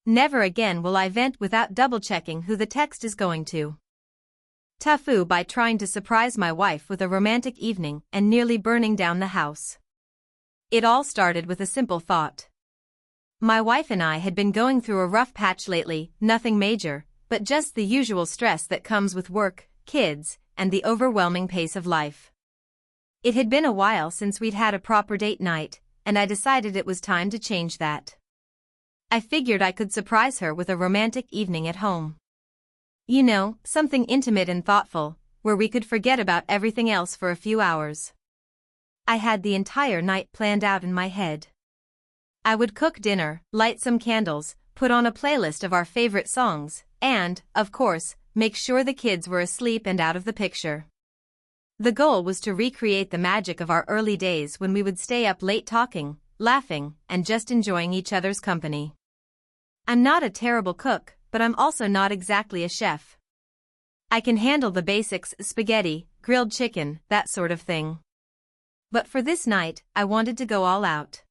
Never again will I vent without double-checking who the text is going to. TIFU by trying to surprise my wife with a romantic evening and nearly burning down the house. It all started with a simple thought. My wife and I had been going through a rough patch lately, nothing major, but just the usual stress that comes with work, kids, and the overwhelming pace of life. It had been a while since we'd had a proper date night, and I decided it was time to change that. I figured I could surprise her with a romantic evening at home. You know, something intimate and thoughtful, where we could forget about everything else for a few hours. I had the entire night planned out in my head. I would cook dinner, light some candles, put on a playlist of our favorite songs, and, of course, make sure the kids were asleep and out of the picture. The goal was to recreate the magic of our early days when we would stay up late talking, laughing, and just enjoying each other's company. I'm not a terrible cook, but I'm also not exactly a chef. I can handle the basics: spaghetti, grilled chicken, that sort of thing. But for this night, I wanted to go all out.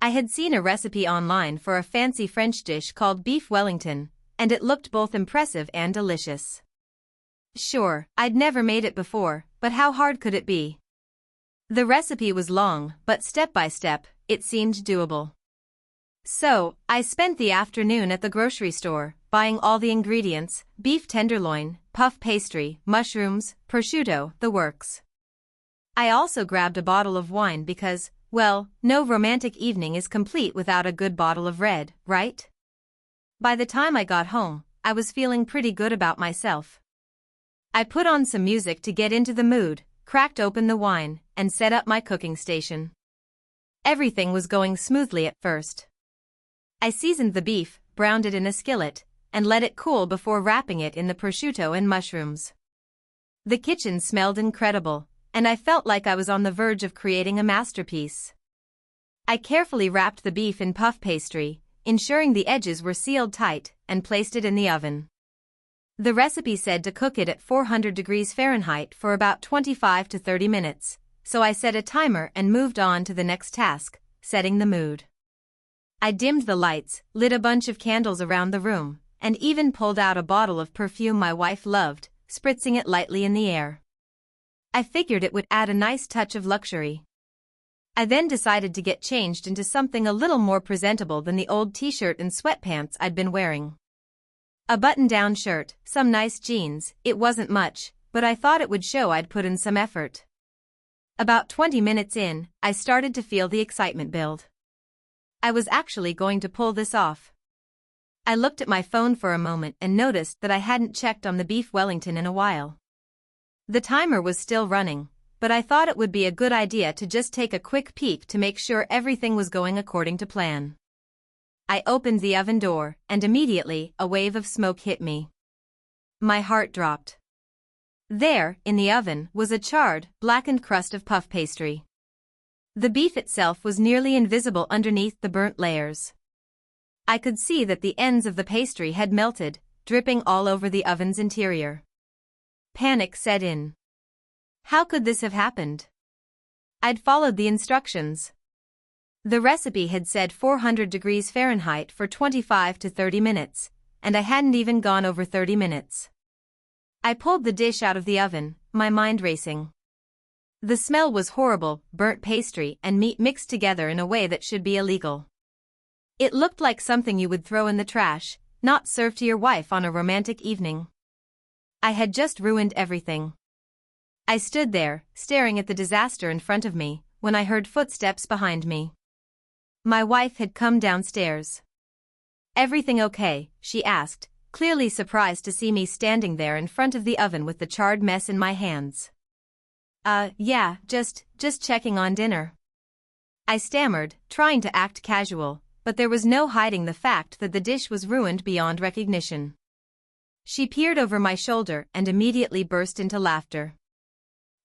I had seen a recipe online for a fancy French dish called beef Wellington, and it looked both impressive and delicious. Sure, I'd never made it before, but how hard could it be? The recipe was long, but step by step, it seemed doable. So, I spent the afternoon at the grocery store, buying all the ingredients: beef tenderloin, puff pastry, mushrooms, prosciutto, the works. I also grabbed a bottle of wine because, well, no romantic evening is complete without a good bottle of red, right? By the time I got home, I was feeling pretty good about myself. I put on some music to get into the mood, cracked open the wine, and set up my cooking station. Everything was going smoothly at first. I seasoned the beef, browned it in a skillet, and let it cool before wrapping it in the prosciutto and mushrooms. The kitchen smelled incredible, and I felt like I was on the verge of creating a masterpiece. I carefully wrapped the beef in puff pastry, ensuring the edges were sealed tight, and placed it in the oven. The recipe said to cook it at 400 degrees Fahrenheit for about 25 to 30 minutes, so I set a timer and moved on to the next task: setting the mood. I dimmed the lights, lit a bunch of candles around the room, and even pulled out a bottle of perfume my wife loved, spritzing it lightly in the air. I figured it would add a nice touch of luxury. I then decided to get changed into something a little more presentable than the old t-shirt and sweatpants I'd been wearing. A button-down shirt, some nice jeans. It wasn't much, but I thought it would show I'd put in some effort. About 20 minutes in, I started to feel the excitement build. I was actually going to pull this off. I looked at my phone for a moment and noticed that I hadn't checked on the beef Wellington in a while. The timer was still running, but I thought it would be a good idea to just take a quick peek to make sure everything was going according to plan. I opened the oven door, and immediately, a wave of smoke hit me. My heart dropped. There, in the oven, was a charred, blackened crust of puff pastry. The beef itself was nearly invisible underneath the burnt layers. I could see that the ends of the pastry had melted, dripping all over the oven's interior. Panic set in. How could this have happened? I'd followed the instructions. The recipe had said 400 degrees Fahrenheit for 25 to 30 minutes, and I hadn't even gone over 30 minutes. I pulled the dish out of the oven, my mind racing. The smell was horrible, burnt pastry and meat mixed together in a way that should be illegal. It looked like something you would throw in the trash, not serve to your wife on a romantic evening. I had just ruined everything. I stood there, staring at the disaster in front of me, when I heard footsteps behind me. My wife had come downstairs. "Everything okay?" she asked, clearly surprised to see me standing there in front of the oven with the charred mess in my hands. Yeah, just checking on dinner." I stammered, trying to act casual, but there was no hiding the fact that the dish was ruined beyond recognition. She peered over my shoulder and immediately burst into laughter.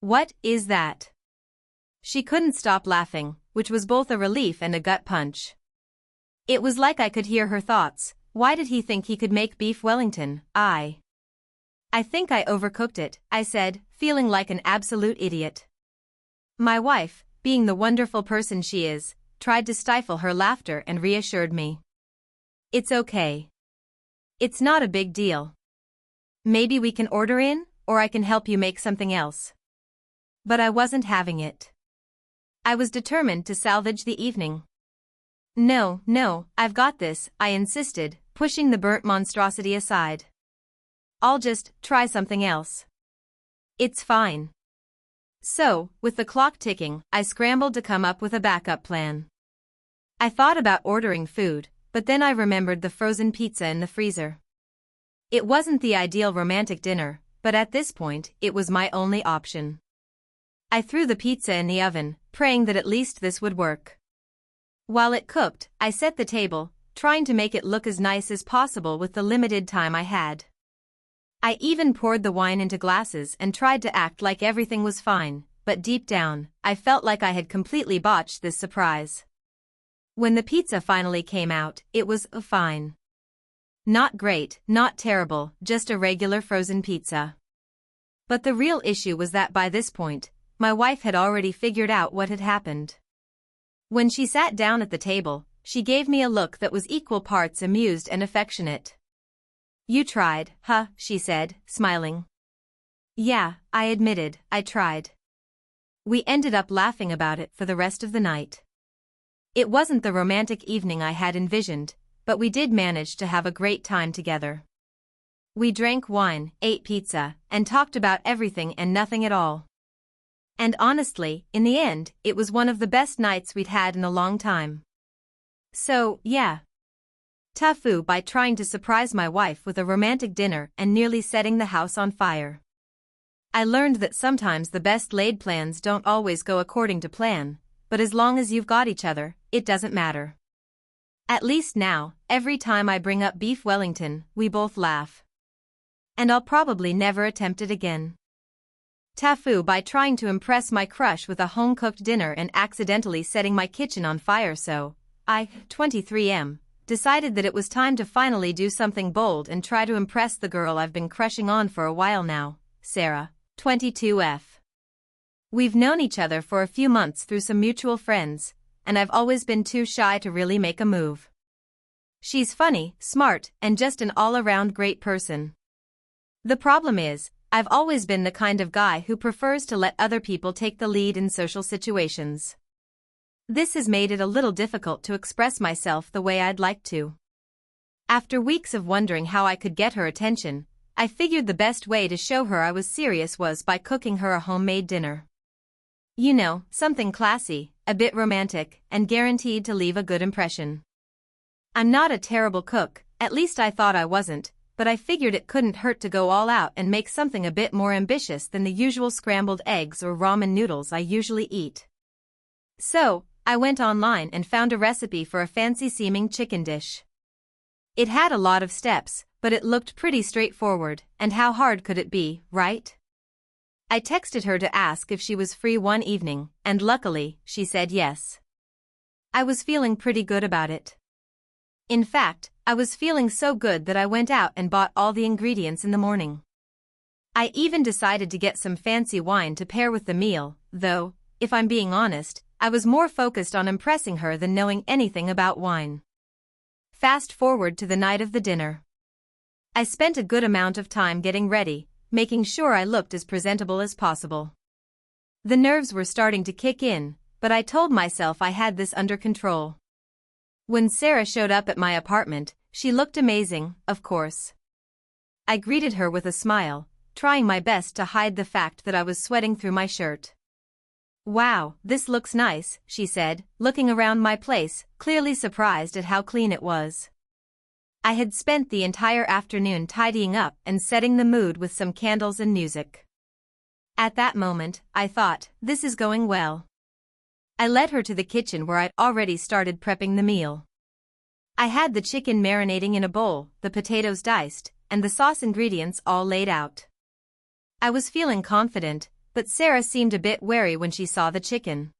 "What is that?" She couldn't stop laughing, which was both a relief and a gut punch. It was like I could hear her thoughts. Why did he think he could make beef Wellington? I think I overcooked it, I said, feeling like an absolute idiot. My wife, being the wonderful person she is, tried to stifle her laughter and reassured me. "It's okay. It's not a big deal. Maybe we can order in, or I can help you make something else." But I wasn't having it. I was determined to salvage the evening. No, I've got this," I insisted, pushing the burnt monstrosity aside. "I'll just try something else. It's fine." So, with the clock ticking, I scrambled to come up with a backup plan. I thought about ordering food, but then I remembered the frozen pizza in the freezer. It wasn't the ideal romantic dinner, but at this point, it was my only option. I threw the pizza in the oven, praying that at least this would work. While it cooked, I set the table, trying to make it look as nice as possible with the limited time I had. I even poured the wine into glasses and tried to act like everything was fine, but deep down, I felt like I had completely botched this surprise. When the pizza finally came out, it was fine. Not great, not terrible, just a regular frozen pizza. But the real issue was that by this point, my wife had already figured out what had happened. When she sat down at the table, she gave me a look that was equal parts amused and affectionate. "You tried, huh?" she said, smiling. "Yeah," I admitted, "I tried." We ended up laughing about it for the rest of the night. It wasn't the romantic evening I had envisioned, but we did manage to have a great time together. We drank wine, ate pizza, and talked about everything and nothing at all. And honestly, in the end, it was one of the best nights we'd had in a long time. So, yeah. TIFU by trying to surprise my wife with a romantic dinner and nearly setting the house on fire. I learned that sometimes the best laid plans don't always go according to plan, but as long as you've got each other, it doesn't matter. At least now, every time I bring up beef Wellington, we both laugh. And I'll probably never attempt it again. TIFU by trying to impress my crush with a home-cooked dinner and accidentally setting my kitchen on fire, so I, 23M, decided that it was time to finally do something bold and try to impress the girl I've been crushing on for a while now, Sarah, 22F. We've known each other for a few months through some mutual friends, and I've always been too shy to really make a move. She's funny, smart, and just an all-around great person. The problem is, I've always been the kind of guy who prefers to let other people take the lead in social situations. This has made it a little difficult to express myself the way I'd like to. After weeks of wondering how I could get her attention, I figured the best way to show her I was serious was by cooking her a homemade dinner. You know, something classy, a bit romantic, and guaranteed to leave a good impression. I'm not a terrible cook, at least I thought I wasn't, but I figured it couldn't hurt to go all out and make something a bit more ambitious than the usual scrambled eggs or ramen noodles I usually eat. So, I went online and found a recipe for a fancy-seeming chicken dish. It had a lot of steps, but it looked pretty straightforward, and how hard could it be, right? I texted her to ask if she was free one evening, and luckily, she said yes. I was feeling pretty good about it. In fact, I was feeling so good that I went out and bought all the ingredients in the morning. I even decided to get some fancy wine to pair with the meal, though, if I'm being honest, I was more focused on impressing her than knowing anything about wine. Fast forward to the night of the dinner. I spent a good amount of time getting ready, making sure I looked as presentable as possible. The nerves were starting to kick in, but I told myself I had this under control. When Sarah showed up at my apartment, she looked amazing, of course. I greeted her with a smile, trying my best to hide the fact that I was sweating through my shirt. "Wow, this looks nice," she said, looking around my place, clearly surprised at how clean it was. I had spent the entire afternoon tidying up and setting the mood with some candles and music. At that moment, I thought, this is going well. I led her to the kitchen where I'd already started prepping the meal. I had the chicken marinating in a bowl, the potatoes diced, and the sauce ingredients all laid out. I was feeling confident, but Sarah seemed a bit wary when she saw the chicken.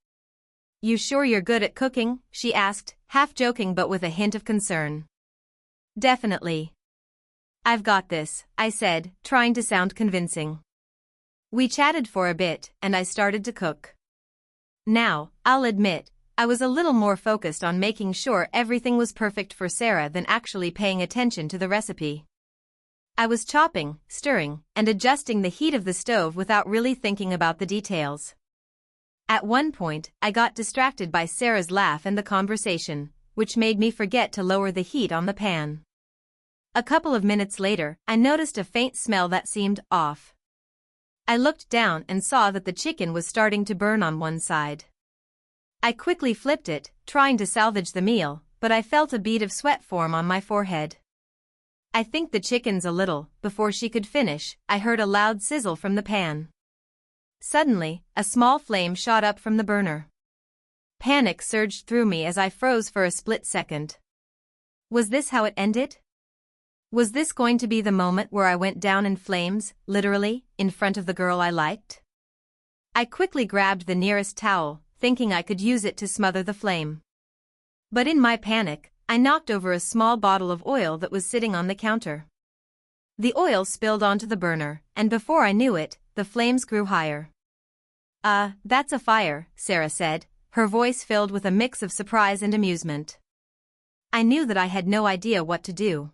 "You sure you're good at cooking?" she asked, half joking but with a hint of concern. "Definitely. I've got this," I said, trying to sound convincing. We chatted for a bit, and I started to cook. Now, I'll admit, I was a little more focused on making sure everything was perfect for Sarah than actually paying attention to the recipe. I was chopping, stirring, and adjusting the heat of the stove without really thinking about the details. At one point, I got distracted by Sarah's laugh and the conversation, which made me forget to lower the heat on the pan. A couple of minutes later, I noticed a faint smell that seemed off. I looked down and saw that the chicken was starting to burn on one side. I quickly flipped it, trying to salvage the meal, but I felt a bead of sweat form on my forehead. "I think the chicken's a little." Before she could finish, I heard a loud sizzle from the pan. Suddenly, a small flame shot up from the burner. Panic surged through me as I froze for a split second. Was this how it ended? Was this going to be the moment where I went down in flames, literally, in front of the girl I liked? I quickly grabbed the nearest towel, thinking I could use it to smother the flame. But in my panic, I knocked over a small bottle of oil that was sitting on the counter. The oil spilled onto the burner, and before I knew it, the flames grew higher. That's a fire," Sarah said, her voice filled with a mix of surprise and amusement. I knew that I had no idea what to do.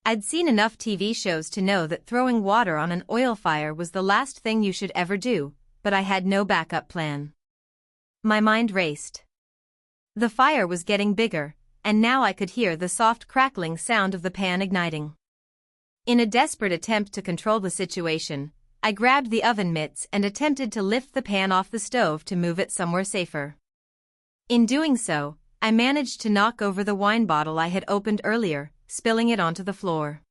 I'd seen enough TV shows to know that throwing water on an oil fire was the last thing you should ever do, but I had no backup plan. My mind raced. The fire was getting bigger, and now I could hear the soft crackling sound of the pan igniting. In a desperate attempt to control the situation, I grabbed the oven mitts and attempted to lift the pan off the stove to move it somewhere safer. In doing so, I managed to knock over the wine bottle I had opened earlier, spilling it onto the floor.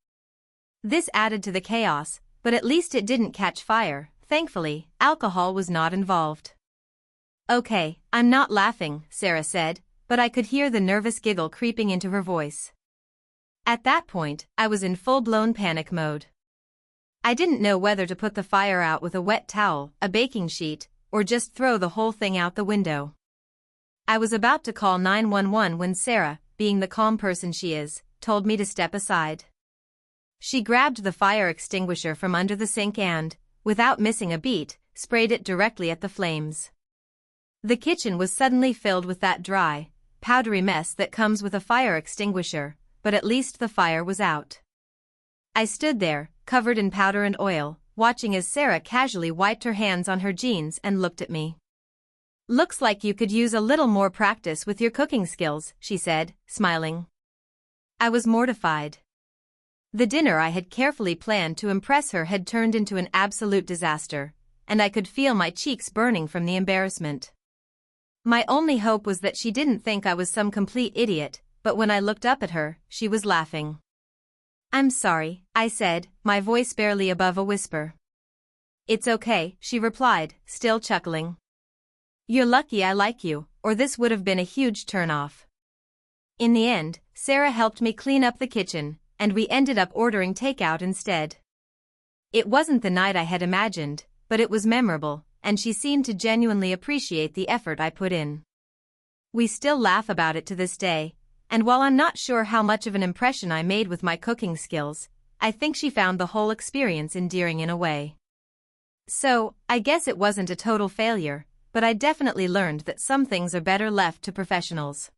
This added to the chaos, but at least it didn't catch fire. Thankfully, alcohol was not involved. "Okay, I'm not laughing," Sarah said, but I could hear the nervous giggle creeping into her voice. At that point, I was in full-blown panic mode. I didn't know whether to put the fire out with a wet towel, a baking sheet, or just throw the whole thing out the window. I was about to call 911 when Sarah, being the calm person she is, told me to step aside. She grabbed the fire extinguisher from under the sink and, without missing a beat, sprayed it directly at the flames. The kitchen was suddenly filled with that dry, powdery mess that comes with a fire extinguisher, but at least the fire was out. I stood there, covered in powder and oil, watching as Sarah casually wiped her hands on her jeans and looked at me. "Looks like you could use a little more practice with your cooking skills," she said, smiling. I was mortified. The dinner I had carefully planned to impress her had turned into an absolute disaster, and I could feel my cheeks burning from the embarrassment. My only hope was that she didn't think I was some complete idiot, but when I looked up at her, she was laughing. "I'm sorry," I said, my voice barely above a whisper. "It's okay," she replied, still chuckling. "You're lucky I like you, or this would have been a huge turn-off." In the end, Sarah helped me clean up the kitchen, and we ended up ordering takeout instead. It wasn't the night I had imagined, but it was memorable, and she seemed to genuinely appreciate the effort I put in. We still laugh about it to this day, and while I'm not sure how much of an impression I made with my cooking skills, I think she found the whole experience endearing in a way. So, I guess it wasn't a total failure, but I definitely learned that some things are better left to professionals.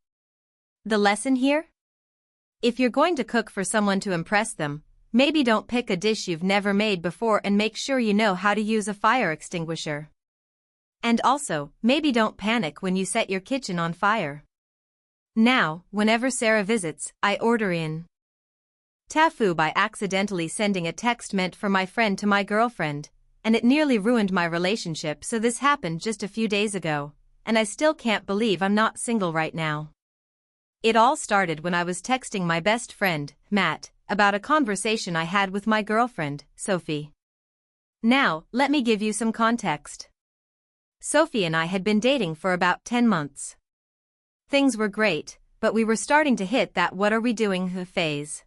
The lesson here? If you're going to cook for someone to impress them, maybe don't pick a dish you've never made before and make sure you know how to use a fire extinguisher. And also, maybe don't panic when you set your kitchen on fire. Now, whenever Sarah visits, I order in TIFU by accidentally sending a text meant for my friend to my girlfriend, and it nearly ruined my relationship, so this happened just a few days ago, and I still can't believe I'm not single right now. It all started when I was texting my best friend, Matt, about a conversation I had with my girlfriend, Sophie. Now, let me give you some context. Sophie and I had been dating for about 10 months. Things were great, but we were starting to hit that "what are we doing" phase.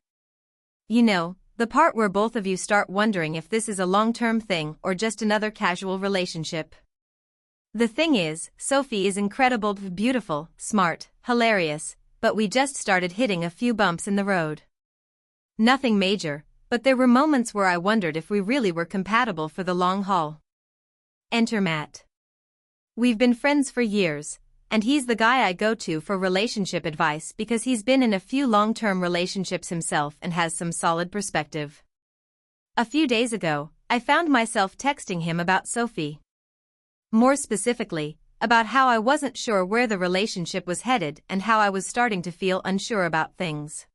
You know, the part where both of you start wondering if this is a long-term thing or just another casual relationship. The thing is, Sophie is incredible, beautiful, smart, hilarious, but we just started hitting a few bumps in the road. Nothing major, but there were moments where I wondered if we really were compatible for the long haul. Enter Matt. We've been friends for years, and he's the guy I go to for relationship advice because he's been in a few long-term relationships himself and has some solid perspective. A few days ago, I found myself texting him about Sophie. More specifically, about how I wasn't sure where the relationship was headed and how I was starting to feel unsure about things.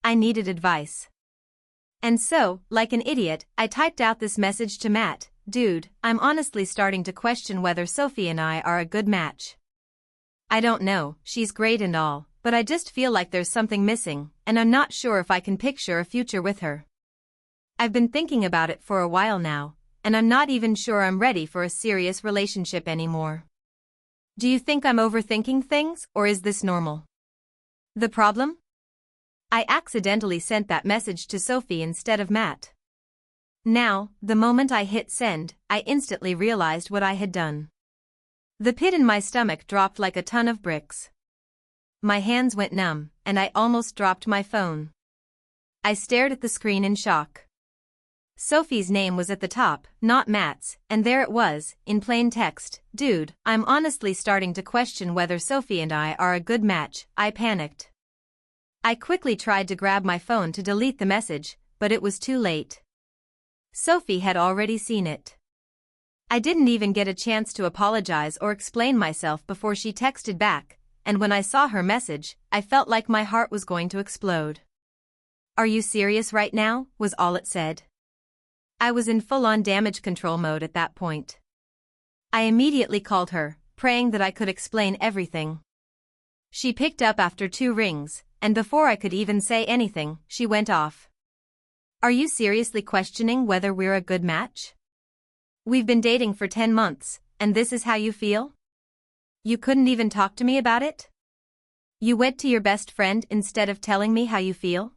I needed advice. And so, like an idiot, I typed out this message to Matt: "Dude, I'm honestly starting to question whether Sophie and I are a good match. I don't know, she's great and all, but I just feel like there's something missing, and I'm not sure if I can picture a future with her. I've been thinking about it for a while now, and I'm not even sure I'm ready for a serious relationship anymore. Do you think I'm overthinking things, or is this normal?" The problem? I accidentally sent that message to Sophie instead of Matt. Now, the moment I hit send, I instantly realized what I had done. The pit in my stomach dropped like a ton of bricks. My hands went numb, and I almost dropped my phone. I stared at the screen in shock. Sophie's name was at the top, not Matt's, and there it was, in plain text: "Dude, I'm honestly starting to question whether Sophie and I are a good match." I panicked. I quickly tried to grab my phone to delete the message, but it was too late. Sophie had already seen it. I didn't even get a chance to apologize or explain myself before she texted back, and when I saw her message, I felt like my heart was going to explode. "Are you serious right now?" was all it said. I was in full-on damage control mode at that point. I immediately called her, praying that I could explain everything. She picked up after 2 rings, and before I could even say anything, she went off. "Are you seriously questioning whether we're a good match? We've been dating for 10 months, and this is how you feel? You couldn't even talk to me about it? You went to your best friend instead of telling me how you feel?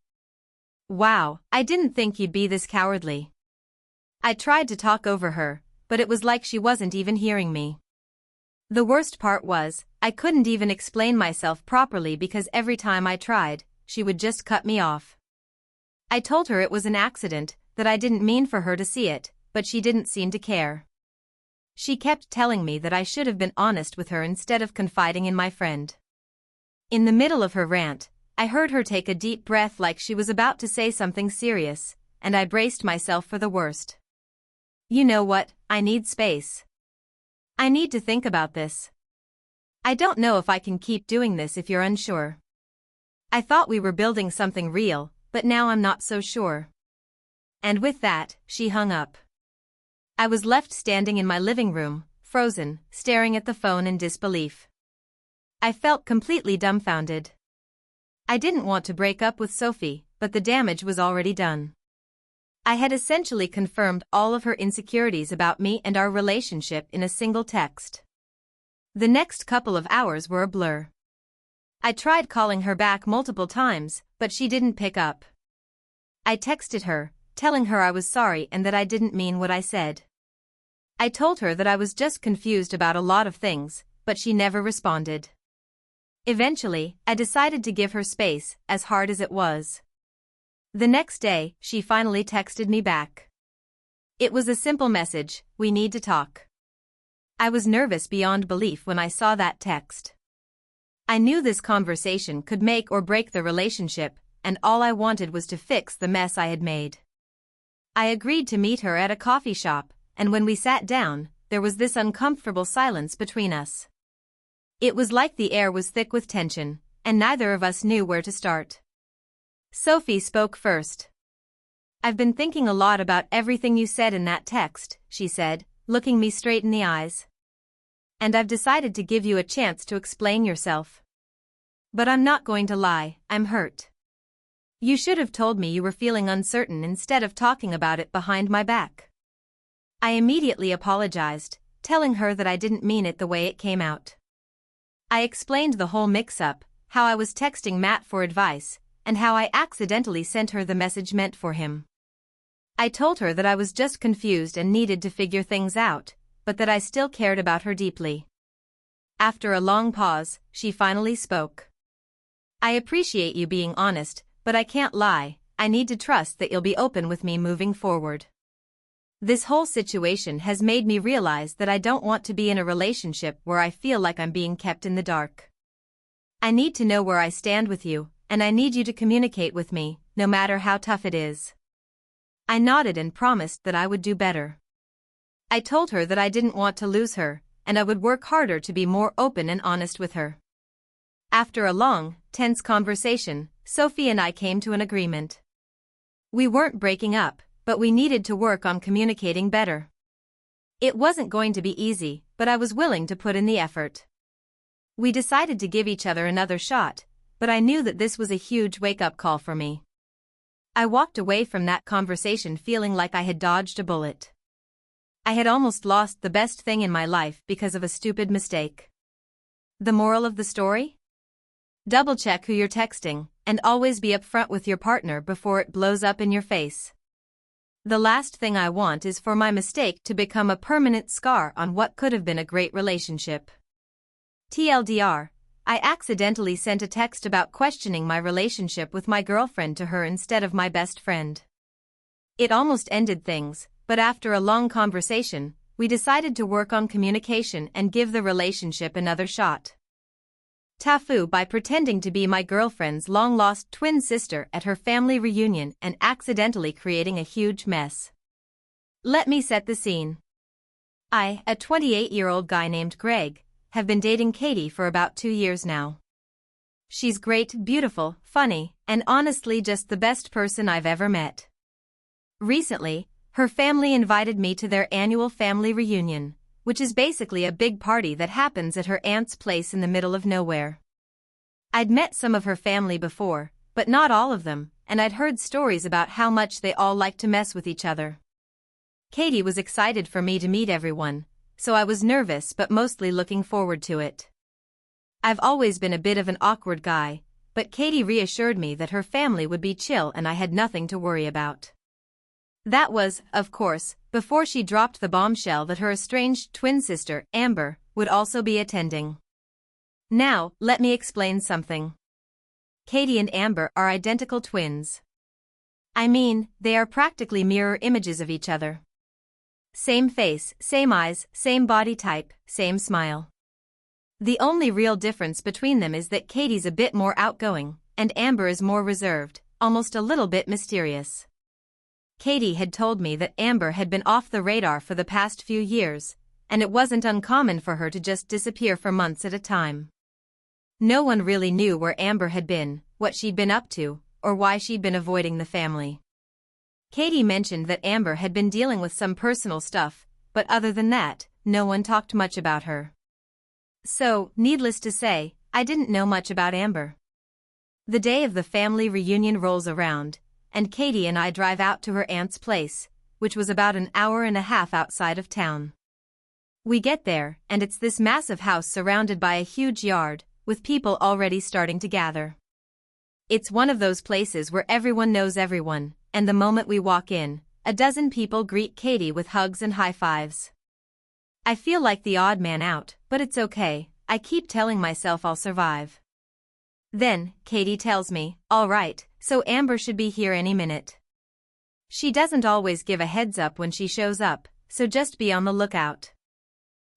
Wow, I didn't think you'd be this cowardly." I tried to talk over her, but it was like she wasn't even hearing me. The worst part was, I couldn't even explain myself properly because every time I tried, she would just cut me off. I told her it was an accident, that I didn't mean for her to see it, but she didn't seem to care. She kept telling me that I should have been honest with her instead of confiding in my friend. In the middle of her rant, I heard her take a deep breath like she was about to say something serious, and I braced myself for the worst. You know what, I need space. I need to think about this. I don't know if I can keep doing this if you're unsure. I thought we were building something real, but now I'm not so sure. And with that, she hung up. I was left standing in my living room, frozen, staring at the phone in disbelief. I felt completely dumbfounded. I didn't want to break up with Sophie, but the damage was already done. I had essentially confirmed all of her insecurities about me and our relationship in a single text. The next couple of hours were a blur. I tried calling her back multiple times, but she didn't pick up. I texted her, telling her I was sorry and that I didn't mean what I said. I told her that I was just confused about a lot of things, but she never responded. Eventually, I decided to give her space, as hard as it was. The next day, she finally texted me back. It was a simple message: "We need to talk." I was nervous beyond belief when I saw that text. I knew this conversation could make or break the relationship, and all I wanted was to fix the mess I had made. I agreed to meet her at a coffee shop, and when we sat down, there was this uncomfortable silence between us. It was like the air was thick with tension, and neither of us knew where to start. Sophie spoke first. "I've been thinking a lot about everything you said in that text," she said, looking me straight in the eyes. "And I've decided to give you a chance to explain yourself. But I'm not going to lie, I'm hurt. You should have told me you were feeling uncertain instead of talking about it behind my back." I immediately apologized, telling her that I didn't mean it the way it came out. I explained the whole mix-up, how I was texting Matt for advice, and how I accidentally sent her the message meant for him. I told her that I was just confused and needed to figure things out, but that I still cared about her deeply. After a long pause, she finally spoke. "I appreciate you being honest, but I can't lie. I need to trust that you'll be open with me moving forward. This whole situation has made me realize that I don't want to be in a relationship where I feel like I'm being kept in the dark. I need to know where I stand with you, and I need you to communicate with me, no matter how tough it is." I nodded and promised that I would do better. I told her that I didn't want to lose her, and I would work harder to be more open and honest with her. After a long, tense conversation, Sophie and I came to an agreement. We weren't breaking up, but we needed to work on communicating better. It wasn't going to be easy, but I was willing to put in the effort. We decided to give each other another shot, but I knew that this was a huge wake-up call for me. I walked away from that conversation feeling like I had dodged a bullet. I had almost lost the best thing in my life because of a stupid mistake. The moral of the story? Double-check who you're texting, and always be upfront with your partner before it blows up in your face. The last thing I want is for my mistake to become a permanent scar on what could have been a great relationship. TLDR, I accidentally sent a text about questioning my relationship with my girlfriend to her instead of my best friend. It almost ended things, but after a long conversation, we decided to work on communication and give the relationship another shot. TIFU by pretending to be my girlfriend's long-lost twin sister at her family reunion and accidentally creating a huge mess. Let me set the scene. I, a 28-year-old guy named Greg, have been dating Katie for about 2 years now. She's great, beautiful, funny, and honestly just the best person I've ever met. Recently, her family invited me to their annual family reunion, which is basically a big party that happens at her aunt's place in the middle of nowhere. I'd met some of her family before, but not all of them, and I'd heard stories about how much they all like to mess with each other. Katie was excited for me to meet everyone, so I was nervous but mostly looking forward to it. I've always been a bit of an awkward guy, but Katie reassured me that her family would be chill and I had nothing to worry about. That was, of course, before she dropped the bombshell that her estranged twin sister, Amber, would also be attending. Now, let me explain something. Katie and Amber are identical twins. I mean, they are practically mirror images of each other. Same face, same eyes, same body type, same smile. The only real difference between them is that Katie's a bit more outgoing, and Amber is more reserved, almost a little bit mysterious. Katie had told me that Amber had been off the radar for the past few years, and it wasn't uncommon for her to just disappear for months at a time. No one really knew where Amber had been, what she'd been up to, or why she'd been avoiding the family. Katie mentioned that Amber had been dealing with some personal stuff, but other than that, no one talked much about her. So, needless to say, I didn't know much about Amber. The day of the family reunion rolls around, and Katie and I drive out to her aunt's place, which was about an hour and a half outside of town. We get there, and it's this massive house surrounded by a huge yard, with people already starting to gather. It's one of those places where everyone knows everyone, and the moment we walk in, a dozen people greet Katie with hugs and high fives. I feel like the odd man out, but it's okay, I keep telling myself I'll survive. Then, Katie tells me, "All right, so Amber should be here any minute." She doesn't always give a heads up when she shows up, so just be on the lookout.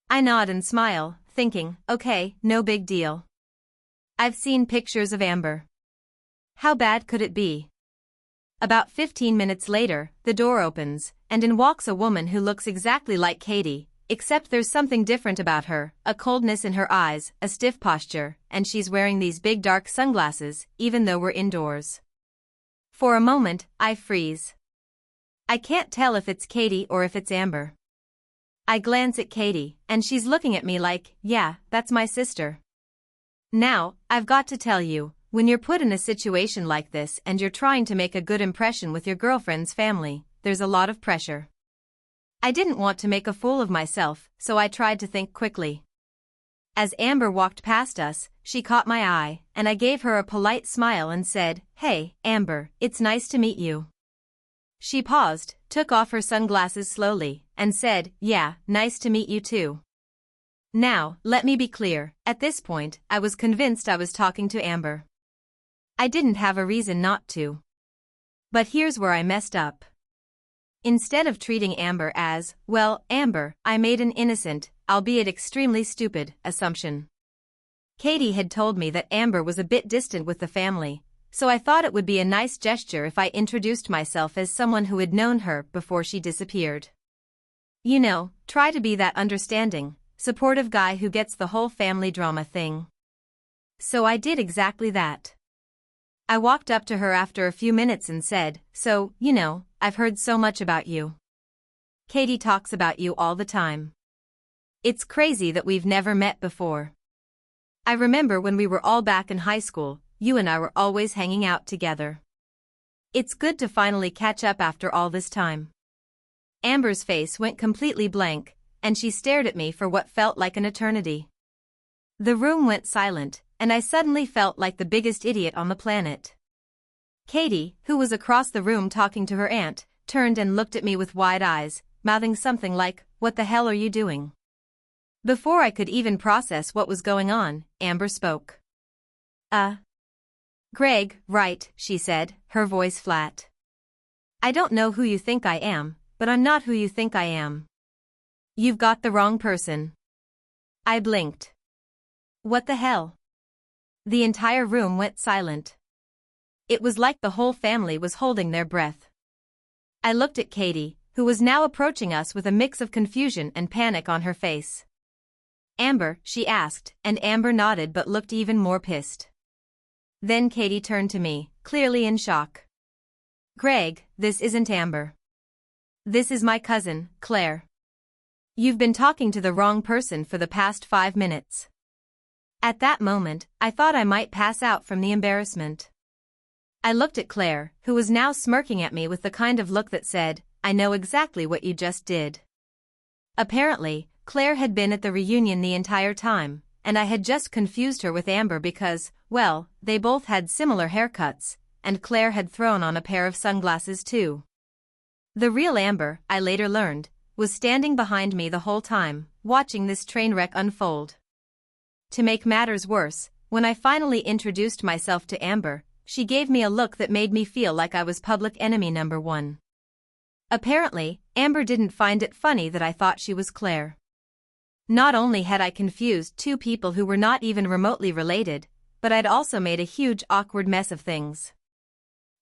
I nod and smile, thinking, okay, no big deal. I've seen pictures of Amber. How bad could it be? About 15 minutes later, the door opens, and in walks a woman who looks exactly like Katie, except there's something different about her, a coldness in her eyes, a stiff posture, and she's wearing these big dark sunglasses, even though we're indoors. For a moment, I freeze. I can't tell if it's Katie or if it's Amber. I glance at Katie, and she's looking at me like, yeah, that's my sister. Now, I've got to tell you, when you're put in a situation like this and you're trying to make a good impression with your girlfriend's family, there's a lot of pressure. I didn't want to make a fool of myself, so I tried to think quickly. As Amber walked past us, she caught my eye, and I gave her a polite smile and said, "Hey, Amber, it's nice to meet you." She paused, took off her sunglasses slowly, and said, "Yeah, nice to meet you too." Now, let me be clear, at this point, I was convinced I was talking to Amber. I didn't have a reason not to. But here's where I messed up. Instead of treating Amber as, well, Amber, I made an innocent, albeit extremely stupid, assumption. Katie had told me that Amber was a bit distant with the family, so I thought it would be a nice gesture if I introduced myself as someone who had known her before she disappeared. You know, try to be that understanding, supportive guy who gets the whole family drama thing. So I did exactly that. I walked up to her after a few minutes and said, "So, you know, I've heard so much about you. Katie talks about you all the time. It's crazy that we've never met before. I remember when we were all back in high school, you and I were always hanging out together. It's good to finally catch up after all this time." Amber's face went completely blank, and she stared at me for what felt like an eternity. The room went silent, and I suddenly felt like the biggest idiot on the planet. Katie, who was across the room talking to her aunt, turned and looked at me with wide eyes, mouthing something like, "What the hell are you doing?" Before I could even process what was going on, Amber spoke. Greg, right," she said, her voice flat. "I don't know who you think I am, but I'm not who you think I am. You've got the wrong person." I blinked. What the hell? The entire room went silent. It was like the whole family was holding their breath. I looked at Katie, who was now approaching us with a mix of confusion and panic on her face. "Amber?" she asked, and Amber nodded but looked even more pissed. Then Katie turned to me, clearly in shock. "Greg, this isn't Amber. This is my cousin, Claire. You've been talking to the wrong person for the past 5 minutes." At that moment, I thought I might pass out from the embarrassment. I looked at Claire, who was now smirking at me with the kind of look that said, "I know exactly what you just did." Apparently, Claire had been at the reunion the entire time, and I had just confused her with Amber because, well, they both had similar haircuts, and Claire had thrown on a pair of sunglasses too. The real Amber, I later learned, was standing behind me the whole time, watching this train wreck unfold. To make matters worse, when I finally introduced myself to Amber, she gave me a look that made me feel like I was public enemy number 1. Apparently, Amber didn't find it funny that I thought she was Claire. Not only had I confused 2 people who were not even remotely related, but I'd also made a huge awkward mess of things.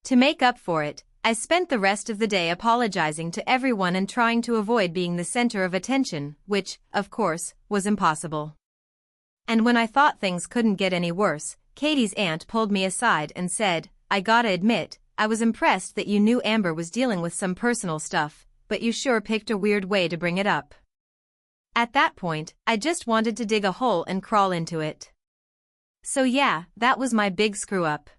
To make up for it, I spent the rest of the day apologizing to everyone and trying to avoid being the center of attention, which, of course, was impossible. And when I thought things couldn't get any worse, Katie's aunt pulled me aside and said, "I gotta admit, I was impressed that you knew Amber was dealing with some personal stuff, but you sure picked a weird way to bring it up." At that point, I just wanted to dig a hole and crawl into it. So yeah, that was my big screw-up.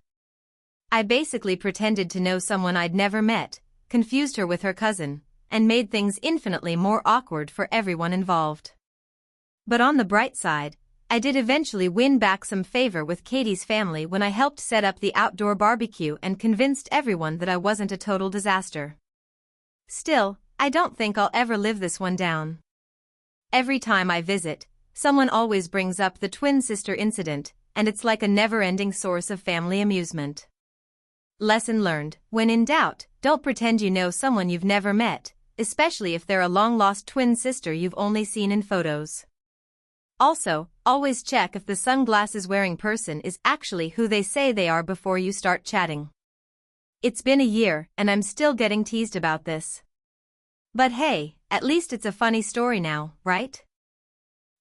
I basically pretended to know someone I'd never met, confused her with her cousin, and made things infinitely more awkward for everyone involved. But on the bright side, I did eventually win back some favor with Katie's family when I helped set up the outdoor barbecue and convinced everyone that I wasn't a total disaster. Still, I don't think I'll ever live this one down. Every time I visit, someone always brings up the twin sister incident, and it's like a never-ending source of family amusement. Lesson learned: when in doubt, don't pretend you know someone you've never met, especially if they're a long-lost twin sister you've only seen in photos. Also, always check if the sunglasses-wearing person is actually who they say they are before you start chatting. It's been a year, and I'm still getting teased about this. But hey, at least it's a funny story now, right?